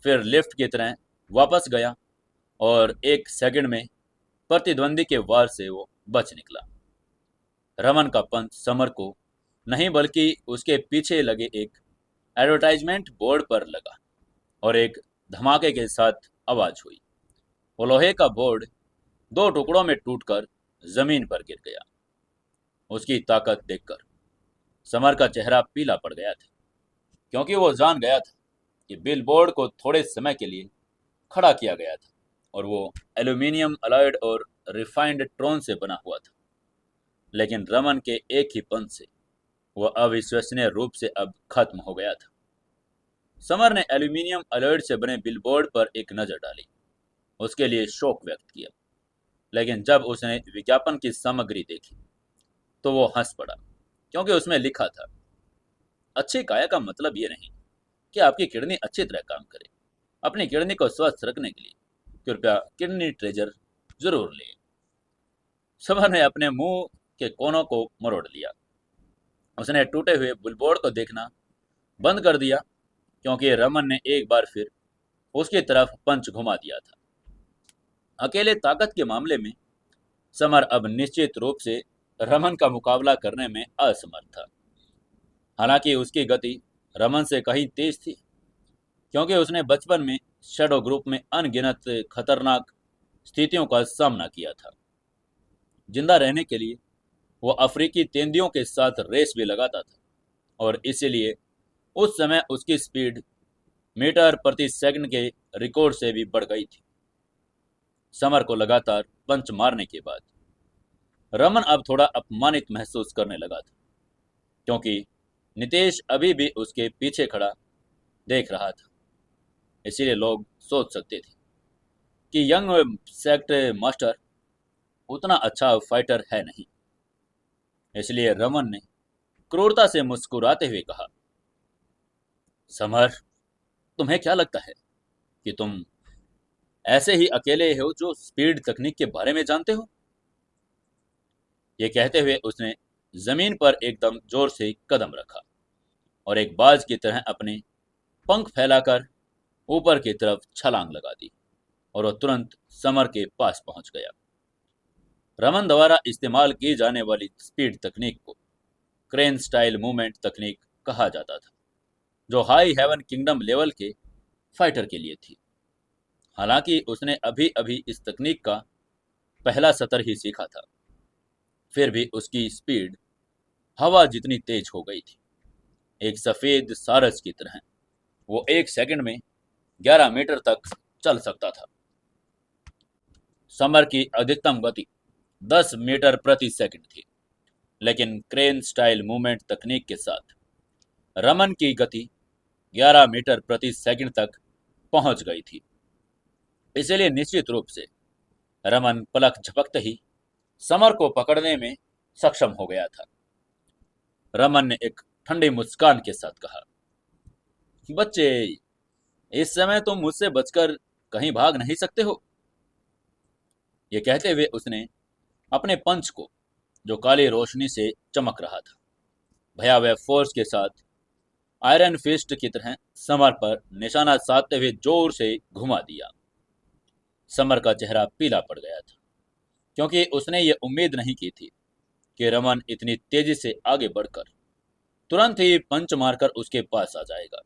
फिर लिफ्ट की तरह वापस गया और एक सेकंड में प्रतिद्वंदी के वार से वो बच निकला। रमन का पंच समर को नहीं, बल्कि उसके पीछे लगे एक एडवर्टाइजमेंट बोर्ड पर लगा और एक धमाके के साथ आवाज हुई, वो लोहे का बोर्ड दो टुकड़ों में टूटकर जमीन पर गिर गया। उसकी ताकत देखकर समर का चेहरा पीला पड़ गया था, क्योंकि वो जान गया था कि बिल बोर्ड को थोड़े समय के लिए खड़ा किया गया था और वो एल्यूमिनियम अलॉयड और रिफाइंड ट्रोन से बना हुआ था। लेकिन रमन के एक ही पंच से वह अविश्वसनीय रूप से अब खत्म हो गया था। समर ने एल्यूमिनियम अलॉयड से बने बिलबोर्ड पर एक नजर डाली, उसके लिए शौक व्यक्त किया। लेकिन जब उसने विज्ञापन की सामग्री देखी तो वो हंस पड़ा, क्योंकि उसमें लिखा था, अच्छी काया का मतलब ये नहीं कि आपकी किडनी अच्छी तरह काम करे। अपनी किडनी को स्वस्थ रखने के लिए कृपया किडनी ट्रेजर जरूर लें। समर ने अपने मुंह के कोनों को मरोड़ लिया। उसने टूटे हुए बिलबोर्ड को देखना बंद कर दिया, क्योंकि रमन ने एक बार फिर उसकी तरफ पंच घुमा दिया था। अकेले ताकत के मामले में समर अब निश्चित रूप से रमन का मुकाबला करने में असमर्थ था। हालांकि उसकी गति रमन से कहीं तेज थी, क्योंकि उसने बचपन में शैडो ग्रुप में अनगिनत खतरनाक स्थितियों का सामना किया था। जिंदा रहने के लिए वो अफ्रीकी तेंदुओं के साथ रेस भी लगाता था, और इसीलिए उस समय उसकी स्पीड मीटर प्रति सेकंड के रिकॉर्ड से भी बढ़ गई थी। समर को लगातार पंच मारने के बाद रमन अब थोड़ा अपमानित महसूस करने लगा था, क्योंकि नितेश अभी भी उसके पीछे खड़ा देख रहा था। इसीलिए लोग सोच सकते थे कि यंग सेक्ट मास्टर उतना अच्छा फाइटर है नहीं। इसलिए रमन ने क्रूरता से मुस्कुराते हुए कहा, समर, तुम्हें क्या लगता है कि तुम ऐसे ही अकेले हो जो स्पीड तकनीक के बारे में जानते हो? ये कहते हुए उसने जमीन पर एकदम जोर से कदम रखा और एक बाज की तरह अपने पंख फैलाकर ऊपर की तरफ छलांग लगा दी, और वह तुरंत समर के पास पहुंच गया। रमन द्वारा इस्तेमाल की जाने वाली स्पीड तकनीक को क्रेन स्टाइल मूवमेंट तकनीक कहा जाता था, जो हाई हेवन किंगडम लेवल के फाइटर के लिए थी। हालांकि उसने अभी अभी इस तकनीक का पहला सतर ही सीखा था, फिर भी उसकी स्पीड हवा जितनी तेज हो गई थी। एक सफेद सारस की तरह वो एक सेकंड में 11 मीटर तक चल सकता था। समर की अधिकतम गति 10 मीटर प्रति सेकंड थी, लेकिन क्रेन स्टाइल मूवमेंट तकनीक के साथ रमन की गति 11 मीटर प्रति सेकंड तक पहुंच गई थी। इसलिए निश्चित रूप से रमन पलक झपकते ही समर को पकड़ने में सक्षम हो गया था। रमन ने एक ठंडी मुस्कान के साथ कहा, बच्चे, इस समय तुम मुझसे बचकर कहीं भाग नहीं सकते हो। ये कहते हुए उसने अपने पंच को, जो काली रोशनी से चमक रहा था, भयावह फोर्स के साथ आयरन फिस्ट की तरह समर पर निशाना साधते हुए जोर से घुमा दिया। समर का चेहरा पीला पड़ गया था, क्योंकि उसने ये उम्मीद नहीं की थी कि रमन इतनी तेजी से आगे बढ़कर तुरंत ही पंच मारकर उसके पास आ जाएगा।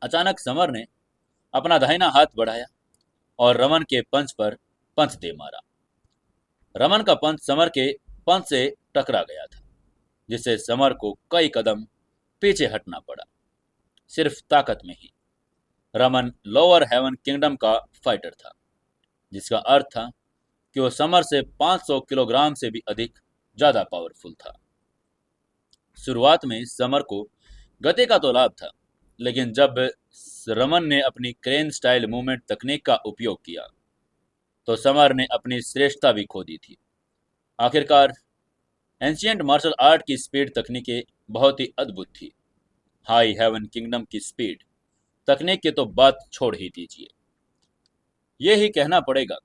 अचानक समर ने अपना दाहिना हाथ बढ़ाया और रमन के पंच पर पंच दे मारा। रमन का पंच समर के पंच से टकरा गया था, जिससे समर को कई कदम पीछे हटना पड़ा। सिर्फ ताकत में ही रमन लोअर हेवन किंगडम का फाइटर था, जिसका अर्थ था कि वो समर से 500 किलोग्राम से भी अधिक ज्यादा पावरफुल था। शुरुआत में समर को गति का तो लाभ था, लेकिन जब रमन ने अपनी क्रेन स्टाइल मूवमेंट तकनीक का उपयोग किया तो समर ने अपनी श्रेष्ठता भी खो दी थी। आखिरकार एंशियंट मार्शल आर्ट की स्पीड तकनीकें बहुत ही अद्भुत थी। हाई हेवन किंगडम की स्पीड तकनीक की तो बात छोड़ ही दीजिए। ये ही कहना पड़ेगा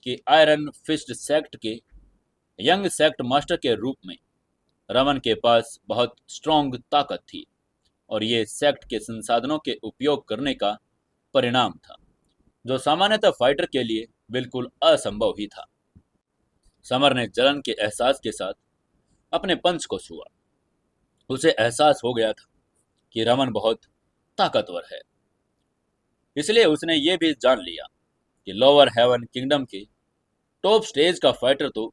कि आयरन फिस्ट सेक्ट के यंग सेक्ट मास्टर के रूप में रमन के पास बहुत स्ट्रॉन्ग ताकत थी, और ये सेक्ट के संसाधनों के उपयोग करने का परिणाम था, जो सामान्यतः फाइटर के लिए बिल्कुल असंभव ही था। समर ने जलन के एहसास के साथ अपने पंच को छुआ। उसे एहसास हो गया था कि रमन बहुत ताकतवर है, इसलिए उसने ये भी जान लिया कि लोअर हेवन किंगडम के टॉप स्टेज का फाइटर तो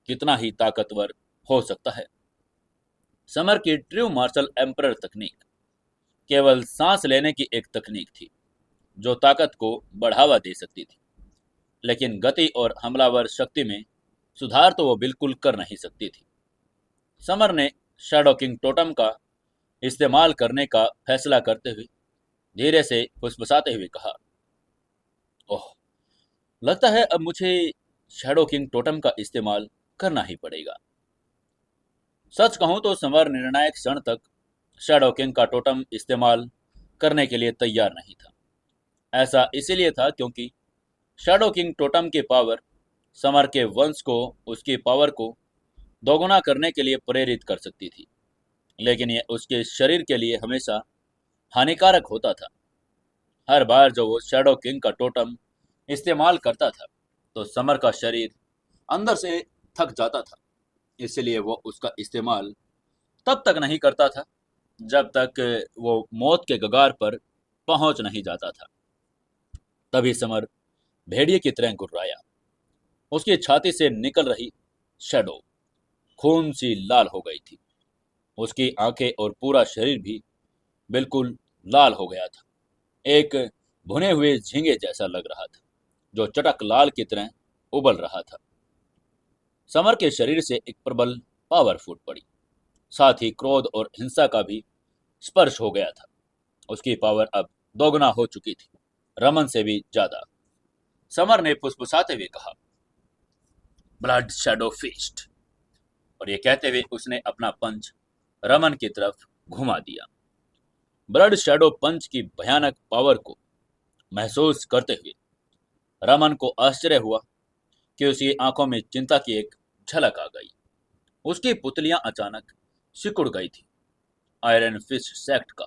कितना ही ताकतवर हो सकता है। समर की ट्रू मार्शल एम्परर तकनीक केवल सांस लेने की एक तकनीक थी जो ताकत को बढ़ावा दे सकती थी, लेकिन गति और हमलावर शक्ति में सुधार तो वो बिल्कुल कर नहीं सकती थी। समर ने शैडो किंग टोटम का इस्तेमाल करने का फैसला करते हुए धीरे से फुसफुसाते हुए कहा, ओह, लगता है अब मुझे शैडो किंग टोटम का इस्तेमाल करना ही पड़ेगा। सच कहूं तो समर निर्णायक क्षण तक शैडो किंग का टोटम इस्तेमाल करने के लिए तैयार नहीं था। ऐसा इसीलिए था क्योंकि शैडो किंग टोटम की पावर समर के वंश को उसकी पावर को दोगुना करने के लिए प्रेरित कर सकती थी, लेकिन यह उसके शरीर के लिए हमेशा हानिकारक होता था। हर बार जब वो शैडो किंग का टोटम इस्तेमाल करता था तो समर का शरीर अंदर से थक जाता था, इसलिए वो उसका इस्तेमाल तब तक नहीं करता था जब तक वो मौत के कगार पर पहुंच नहीं जाता था। तभी समर भेड़िए की तरह गुर्राया। उसकी छाती से निकल रही शैडो खून सी लाल हो गई थी। उसकी आंखें और पूरा शरीर भी बिल्कुल लाल हो गया था। एक भुने हुए झींगे जैसा लग रहा था जो चटक लाल की तरह उबल रहा था। समर के शरीर से एक प्रबल पावर फूट पड़ी, साथ ही क्रोध और हिंसा का भी स्पर्श हो गया था। उसकी पावर अब दोगुना हो चुकी थी, रमन से भी ज्यादा। समर ने फुसफुसाते हुए कहा, ब्लड शैडो फीस्ट, और ये कहते हुए उसने अपना पंच रमन की तरफ घुमा दिया। ब्लड शैडो पंच की भयानक पावर को महसूस करते हुए रमन को आश्चर्य हुआ कि उसकी आंखों में चिंता की एक झलक आ गई। उसकी पुतलियां अचानक सिकुड़ गई थी। आयरन फिस्ट सेक्ट का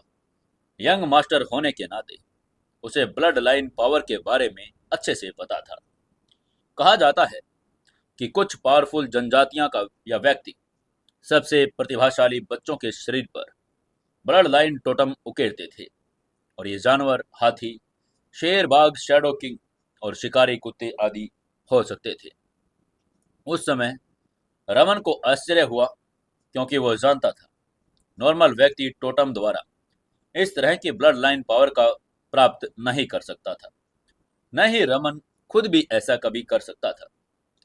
यंग मास्टर होने के नाते उसे ब्लड लाइन पावर के बारे में अच्छे से पता था। कहा जाता है कि कुछ पावरफुल जनजातियां का या व्यक्ति सबसे प्रतिभाशाली बच्चों के शरीर पर ब्लड लाइन टोटम उकेरते थे, और ये जानवर हाथी, शेर, बाघ, शैडो किंग और शिकारी कुत्ते आदि हो सकते थे। उस समय रमन को आश्चर्य हुआ क्योंकि वह जानता था नॉर्मल व्यक्ति टोटम द्वारा इस तरह की ब्लड लाइन पावर का प्राप्त नहीं कर सकता था। न ही रमन खुद भी ऐसा कभी कर सकता था,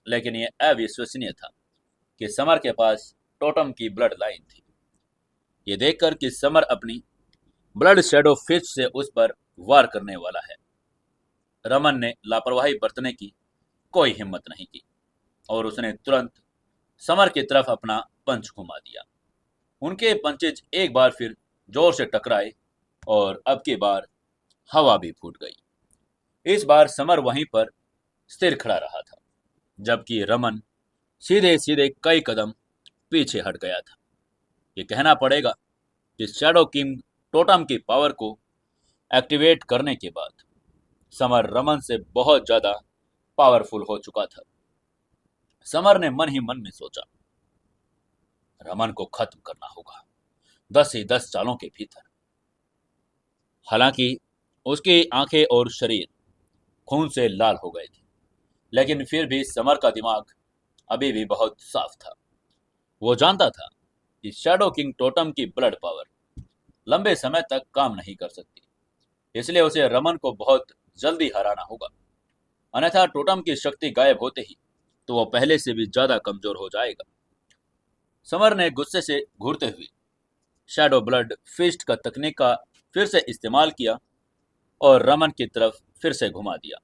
लेकिन यह अविश्वसनीय था कि समर के पास टोटम की ब्लड लाइन थी। ये देखकर कि समर अपनी ब्लड शैडो फिस्ट से उस पर वार करने वाला है, रमन ने लापरवाही बरतने की कोई हिम्मत नहीं की और उसने तुरंत समर की तरफ अपना पंच घुमा दिया। उनके पंचेज एक बार फिर जोर से टकराए और अब की बार हवा भी फूट गई। इस बार समर वहीं पर स्थिर खड़ा रहा था, जबकि रमन सीधे सीधे कई कदम पीछे हट गया था। ये कहना पड़ेगा कि शैडो किंग टोटम की पावर को एक्टिवेट करने के बाद समर रमन से बहुत ज्यादा पावरफुल हो चुका था। समर ने मन ही मन में सोचा, रमन को खत्म करना होगा 10 ही 10 सालों के भीतर। हालांकि उसकी आंखें और शरीर खून से लाल हो गए थे, लेकिन फिर भी समर का दिमाग अभी भी बहुत साफ था। वो जानता था कि शैडो किंग टोटम की ब्लड पावर लंबे समय तक काम नहीं कर सकती, इसलिए उसे रमन को बहुत जल्दी हराना होगा, अन्यथा टोटम की शक्ति गायब होते ही तो वो पहले से भी ज्यादा कमजोर हो जाएगा। समर ने गुस्से से घूरते हुए शैडो ब्लड फिस्ट का तकनीक का फिर से इस्तेमाल किया और रमन की तरफ फिर से घुमा दिया।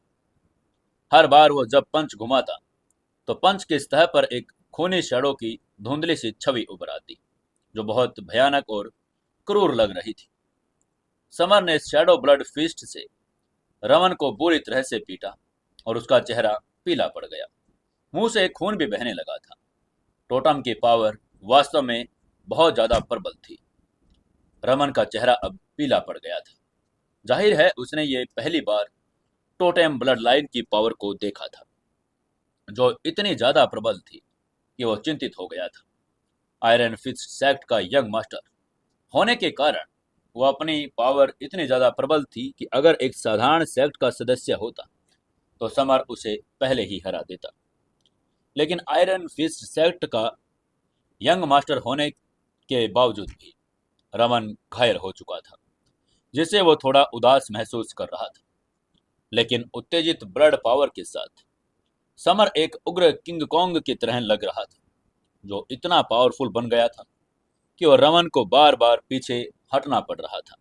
हर बार वो जब पंच घुमाता तो पंच की सतह पर एक खूनी शैडो की धुंधली सी छवि उभर आती जो बहुत भयानक और क्रूर लग रही थी। समर ने शैडो ब्लड फिस्ट से रमन को बुरी तरह से पीटा और उसका चेहरा पीला पड़ गया, मुंह से खून भी बहने लगा था। टोटम की पावर वास्तव में बहुत ज्यादा प्रबल थी। रमन का चेहरा अब पीला पड़ गया था। जाहिर है उसने ये पहली बार टोटेम ब्लड लाइन की पावर को देखा था जो इतनी ज्यादा प्रबल थी कि वो चिंतित हो गया था। आयरन फिस्ट सेक्ट का यंग मास्टर होने के कारण वो अपनी पावर इतनी ज्यादा प्रबल थी कि अगर एक साधारण सेक्ट का सदस्य होता तो समर उसे पहले ही हरा देता। लेकिन आयरन फिस्ट सेक्ट का यंग मास्टर होने के बावजूद भी रमन घायल हो चुका था, जिससे वो थोड़ा उदास महसूस कर रहा था। लेकिन उत्तेजित ब्लड पावर के साथ समर एक उग्र किंग कॉन्ग की तरह लग रहा था, जो इतना पावरफुल बन गया था कि वो रमन को बार बार पीछे हटना पड़ रहा था।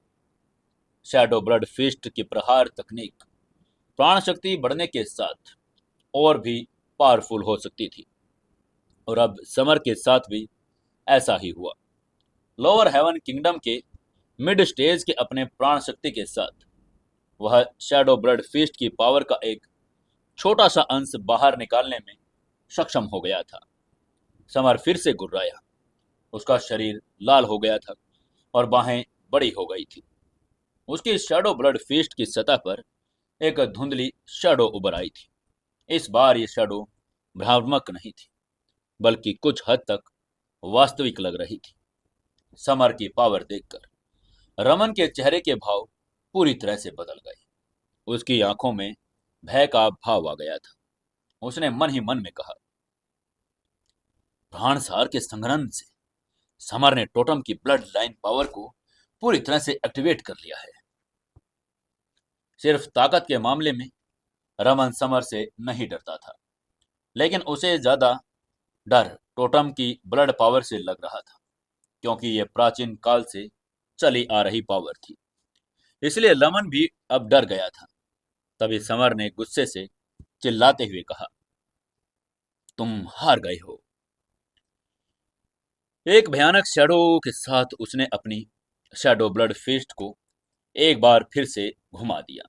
शैडो ब्लड फिस्ट की प्रहार तकनीक प्राण शक्ति बढ़ने के साथ और भी पावरफुल हो सकती थी, और अब समर के साथ भी ऐसा ही हुआ। लोअर हेवन किंगडम के मिड स्टेज के अपने प्राण शक्ति के साथ वह शैडो ब्लड फिस्ट की पावर का एक छोटा सा अंश बाहर निकालने में सक्षम हो गया था। समर फिर से गुर्राया। उसका शरीर लाल हो गया था और बाहें बड़ी हो गई थी। उसकी शैडो ब्लड फिस्ट की सतह पर एक धुंधली शैडो उभर आई थी। इस बार ये शैडो भ्रामक नहीं थी, बल्कि कुछ हद तक वास्तविक लग रही थी। समर की पावर देखकर रमन के चेहरे के भाव पूरी तरह से बदल गए। उसकी आंखों में भय का भाव आ गया था। उसने मन ही मन में कहा, प्राणसार के संग्रहण से समर ने टोटम की ब्लड लाइन पावर को पूरी तरह से एक्टिवेट कर लिया है। सिर्फ ताकत के मामले में रमन समर से नहीं डरता था, लेकिन उसे ज्यादा डर टोटम की ब्लड पावर से लग रहा था, क्योंकि यह प्राचीन काल से चली आ रही पावर थी। इसलिए रमन भी अब डर गया था। तभी समर ने गुस्से से चिल्लाते हुए कहा, तुम हार गए हो। एक भयानक शैडो के साथ उसने अपनी शैडो ब्लड फिस्ट को एक बार फिर से घुमा दिया।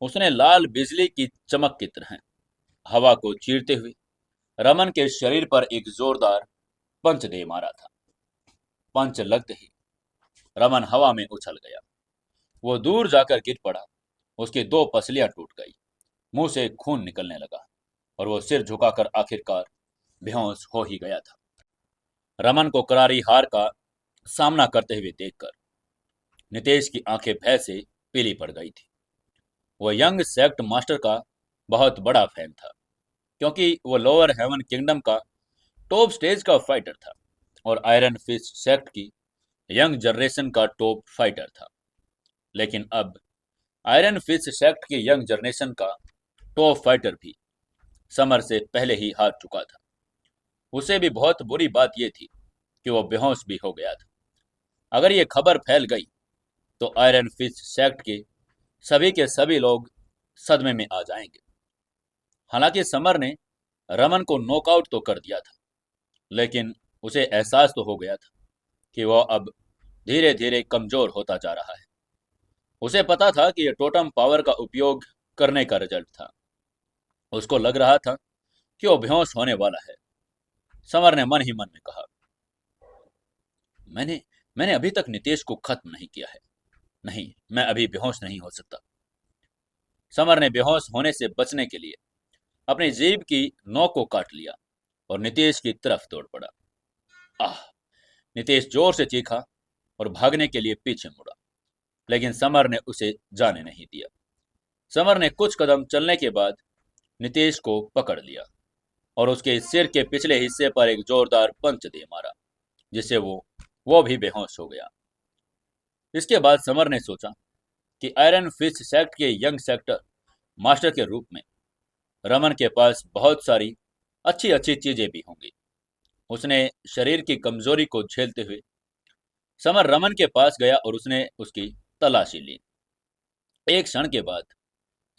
उसने लाल बिजली की चमक की तरह हवा को चीरते हुए रमन के शरीर पर एक जोरदार पंच दे मारा था। पंच लगते ही रमन हवा में उछल गया। वो दूर जाकर गिर पड़ा। उसकी दो पसलियां टूट गई, मुंह से खून निकलने लगा और वो सिर झुकाकर आखिरकार बेहोश हो ही गया था। रमन को करारी हार का सामना करते हुए देखकर नितेश की आंखें भय से पीली पड़ गई थी। वो यंग सेक्ट मास्टर का बहुत बड़ा फैन था, क्योंकि वो लोअर हेवन किंगडम का टॉप स्टेज का फाइटर था और आयरन फिस्ट सेक्ट की यंग जनरेशन का टॉप फाइटर था। लेकिन अब आयरन फिस्ट सेक्ट की यंग जनरेशन का टॉप फाइटर भी समर से पहले ही हार चुका था। उसे भी बहुत बुरी बात यह थी कि वो बेहोश भी हो गया था। अगर ये खबर फैल गई तो आयरन फिस्ट सेक्ट के सभी लोग सदमे में आ जाएंगे। हालांकि समर ने रमन को नॉकआउट तो कर दिया था, लेकिन उसे एहसास तो हो गया था कि वह अब धीरे धीरे कमजोर होता जा रहा है। उसे पता था कि यह टोटम पावर का उपयोग करने का रिजल्ट था। उसको लग रहा था कि वो बेहोश होने वाला है। समर ने मन ही मन में कहा, मैंने मैंने अभी तक नितेश को खत्म नहीं किया है। नहीं, मैं अभी बेहोश नहीं हो सकता। समर ने बेहोश होने से बचने के लिए अपनी जीभ की नोक को काट लिया और नितेश की तरफ दौड़ पड़ा। आह! नितेश जोर से चीखा और भागने के लिए पीछे मुड़ा, लेकिन समर ने उसे जाने नहीं दिया। समर ने कुछ कदम चलने के बाद नितेश को पकड़ लिया और उसके सिर के पिछले हिस्से पर एक जोरदार पंच दे मारा, जिससे वो भी बेहोश हो गया। इसके बाद समर ने सोचा कि आयरन फिस्ट सेक्ट के यंग सेक्टर मास्टर के रूप में रमन के पास बहुत सारी अच्छी अच्छी चीजें भी होंगी। उसने शरीर की कमजोरी को झेलते हुए समर रमन के पास गया और उसने उसकी तलाशी ली। एक क्षण के बाद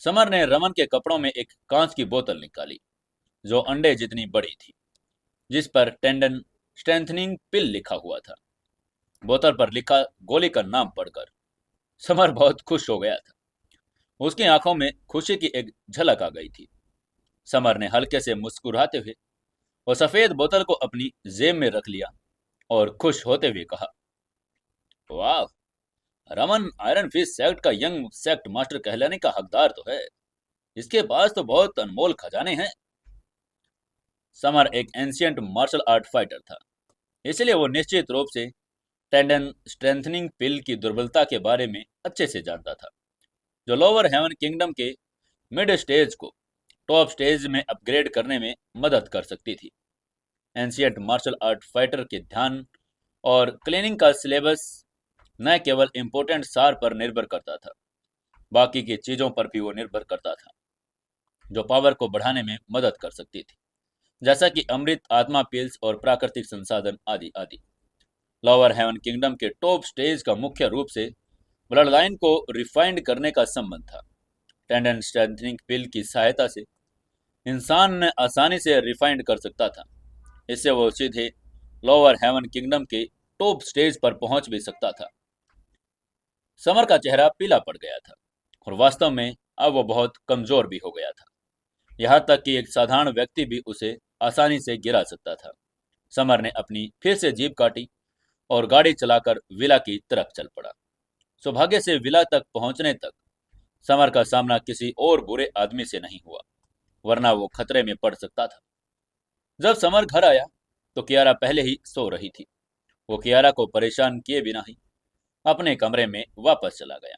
समर ने रमन के कपड़ों में एक कांच की बोतल निकाली, जो अंडे जितनी बड़ी थी, जिस पर टेंडन स्ट्रेंथनिंग पिल लिखा हुआ था। बोतल पर लिखा गोली का नाम पढ़कर समर बहुत खुश हो गया था। उसकी आंखों में खुशी की एक झलक आ गई थी। समर ने हल्के से मुस्कुराते हुए वो सफेद बोतल को अपनी जेब में रख लिया और खुश होते हुए कहा, वाह! रमन आयरन फिस्ट सेक्ट का यंग सेक्ट मास्टर कहलाने का हकदार तो है। इसके पास तो बहुत अनमोल खजाने हैं। समर एक एंशियंट मार्शल आर्ट फाइटर था, इसलिए वो निश्चित रूप से टेंडन स्ट्रेंथनिंग पिल की दुर्बलता के बारे में अच्छे से जानता था, जो लोअर हेवन किंगडम के मिड स्टेज को टॉप स्टेज में अपग्रेड करने में मदद कर सकती थी। एंशियंट मार्शल आर्ट फाइटर के ध्यान और क्लीनिंग का सिलेबस न केवल इम्पोर्टेंट सार पर निर्भर करता था, बाकी की चीज़ों पर भी वो निर्भर करता था जो पावर को बढ़ाने में मदद कर सकती थी, जैसा कि अमृत, आत्मा पिल्स और प्राकृतिक संसाधन आदि आदि। लोअर हेवन किंगडम के टॉप स्टेज का मुख्य रूप से ब्लड लाइन को रिफाइंड करने का संबंध था। टेंडन स्ट्रेंथनिंग पिल की सहायता से इंसान आसानी से रिफाइंड कर सकता था। इससे वो सीधे लोअर हेवन किंगडम के टॉप स्टेज पर पहुंच भी सकता था। समर का चेहरा पीला पड़ गया था और वास्तव में अब वो बहुत कमजोर भी हो गया था, यहाँ तक कि एक साधारण व्यक्ति भी उसे आसानी से गिरा सकता था। समर ने अपनी फिर से जीप काटी और गाड़ी चलाकर विला की तरफ चल पड़ा। सौभाग्य से विला तक पहुंचने तक समर का सामना किसी और बुरे आदमी से नहीं हुआ, वरना वो खतरे में पड़ सकता था। जब समर घर आया तो कियारा पहले ही सो रही थी। वो कियारा को परेशान किए बिना ही अपने कमरे में वापस चला गया।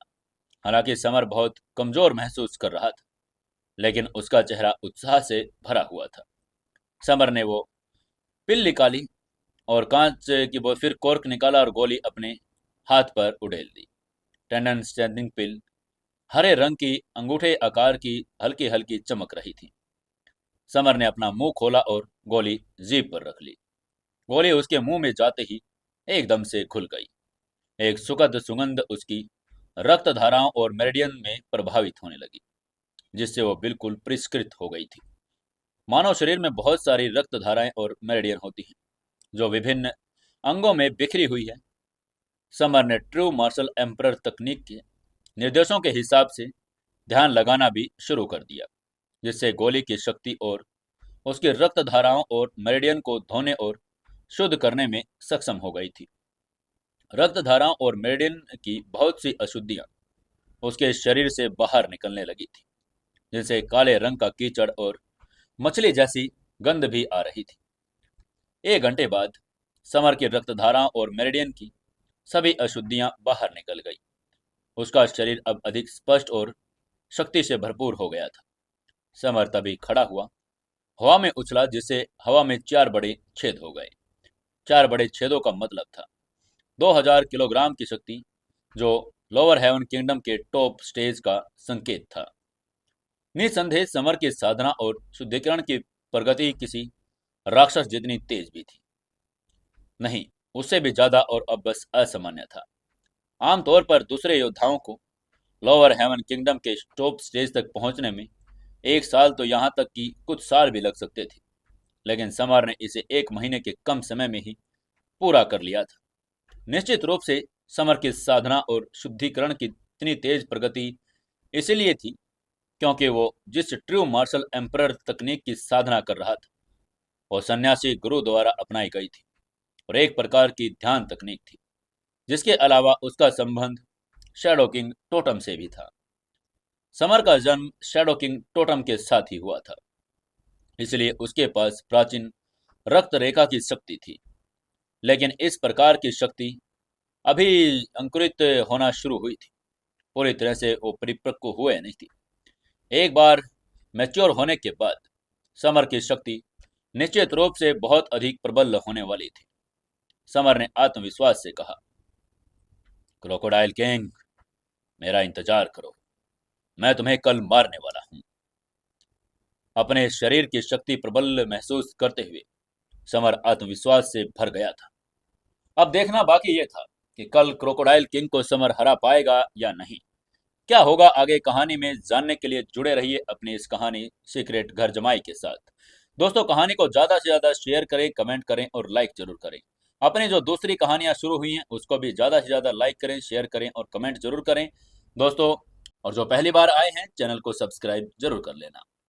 हालांकि समर बहुत कमजोर महसूस कर रहा था, लेकिन उसका चेहरा उत्साह से भरा हुआ था। समर ने वो पिल निकाली और कांच की वो फिर कॉर्क निकाला और गोली अपने हाथ पर उड़ेल दी। टेंडन स्ट्रेंथनिंग पिल हरे रंग की अंगूठे आकार की हल्की हल्की चमक रही थी। समर ने अपना मुंह खोला और गोली जीभ पर रख ली। गोली उसके मुंह में जाते ही एकदम से खुल गई। एक सुखद सुगंध उसकी रक्त धाराओं और मेरिडियन में प्रभावित होने लगी, जिससे वो बिल्कुल परिष्कृत हो गई थी। मानव शरीर में बहुत सारी रक्त धाराएं और मेरिडियन होती हैं जो विभिन्न अंगों में बिखरी हुई है। समर ने ट्रू मार्शल एम्परर तकनीक के निर्देशों के हिसाब से ध्यान लगाना भी शुरू कर दिया, जिससे गोली की शक्ति और उसकी रक्त धाराओं और मेरिडियन को धोने और शुद्ध करने में सक्षम हो गई थी। रक्त धाराओं और मेरिडियन की बहुत सी अशुद्धियां उसके शरीर से बाहर निकलने लगी थी, जिनसे काले रंग का कीचड़ और मछली जैसी गंध भी आ रही थी। 1 घंटे बाद समर की रक्त धाराओं और मेरिडियन की सभी अशुद्धियां बाहर निकल गई। उसका शरीर अब अधिक स्पष्ट और शक्ति से भरपूर हो गया था। समर तभी खड़ा हुआ, हवा में उछला, जिससे हवा में 4 बड़े छेद हो गए। 4 बड़े छेदों का मतलब था 2000 किलोग्राम की शक्ति, जो लोअर हेवन किंगडम के टॉप स्टेज का संकेत था। निसंदेह समर की साधना और शुद्धिकरण की प्रगति किसी राक्षस जितनी तेज भी थी नहीं, उससे भी ज्यादा, और अब बस असामान्य था। आमतौर पर दूसरे योद्धाओं को लोअर हेवन किंगडम के टॉप स्टेज तक पहुंचने में 1 साल तो यहाँ तक कि कुछ साल भी लग सकते थे, लेकिन समर ने इसे 1 महीने के कम समय में ही पूरा कर लिया था। निश्चित रूप से समर की साधना और शुद्धिकरण की इतनी तेज प्रगति इसलिए थी क्योंकि वो जिस ट्रू मार्शल एम्परर तकनीक की साधना कर रहा था वो सन्यासी गुरु द्वारा अपनाई गई थी और एक प्रकार की ध्यान तकनीक थी, जिसके अलावा उसका संबंध शैडो किंग टोटम से भी था। समर का जन्म शैडो किंग टोटम के साथ ही हुआ था, इसलिए उसके पास प्राचीन रक्त रेखा की शक्ति थी। लेकिन इस प्रकार की शक्ति अभी अंकुरित होना शुरू हुई थी, पूरी तरह से वो परिपक्व हुए नहीं थी। एक बार मैच्योर होने के बाद समर की शक्ति निश्चित रूप से बहुत अधिक प्रबल होने वाली थी। समर ने आत्मविश्वास से कहा, क्रोकोडाइल किंग, मेरा इंतजार करो, मैं तुम्हें कल मारने वाला हूं। अपने शरीर की शक्ति प्रबल महसूस करते हुए समर आत्मविश्वास से भर गया था। अब देखना बाकी ये था कि कल क्रोकोडाइल किंग को समर हरा पाएगा या नहीं। क्या होगा आगे कहानी में जानने के लिए जुड़े रहिए अपनी इस कहानी सीक्रेट घर जमाई के साथ। दोस्तों, कहानी को ज़्यादा से ज़्यादा शेयर करें, कमेंट करें और लाइक जरूर करें। अपनी जो दूसरी कहानियां शुरू हुई हैं उसको भी ज़्यादा से ज़्यादा लाइक करें, शेयर करें और कमेंट जरूर करें दोस्तों। और जो पहली बार आए हैं चैनल को सब्सक्राइब जरूर कर लेना।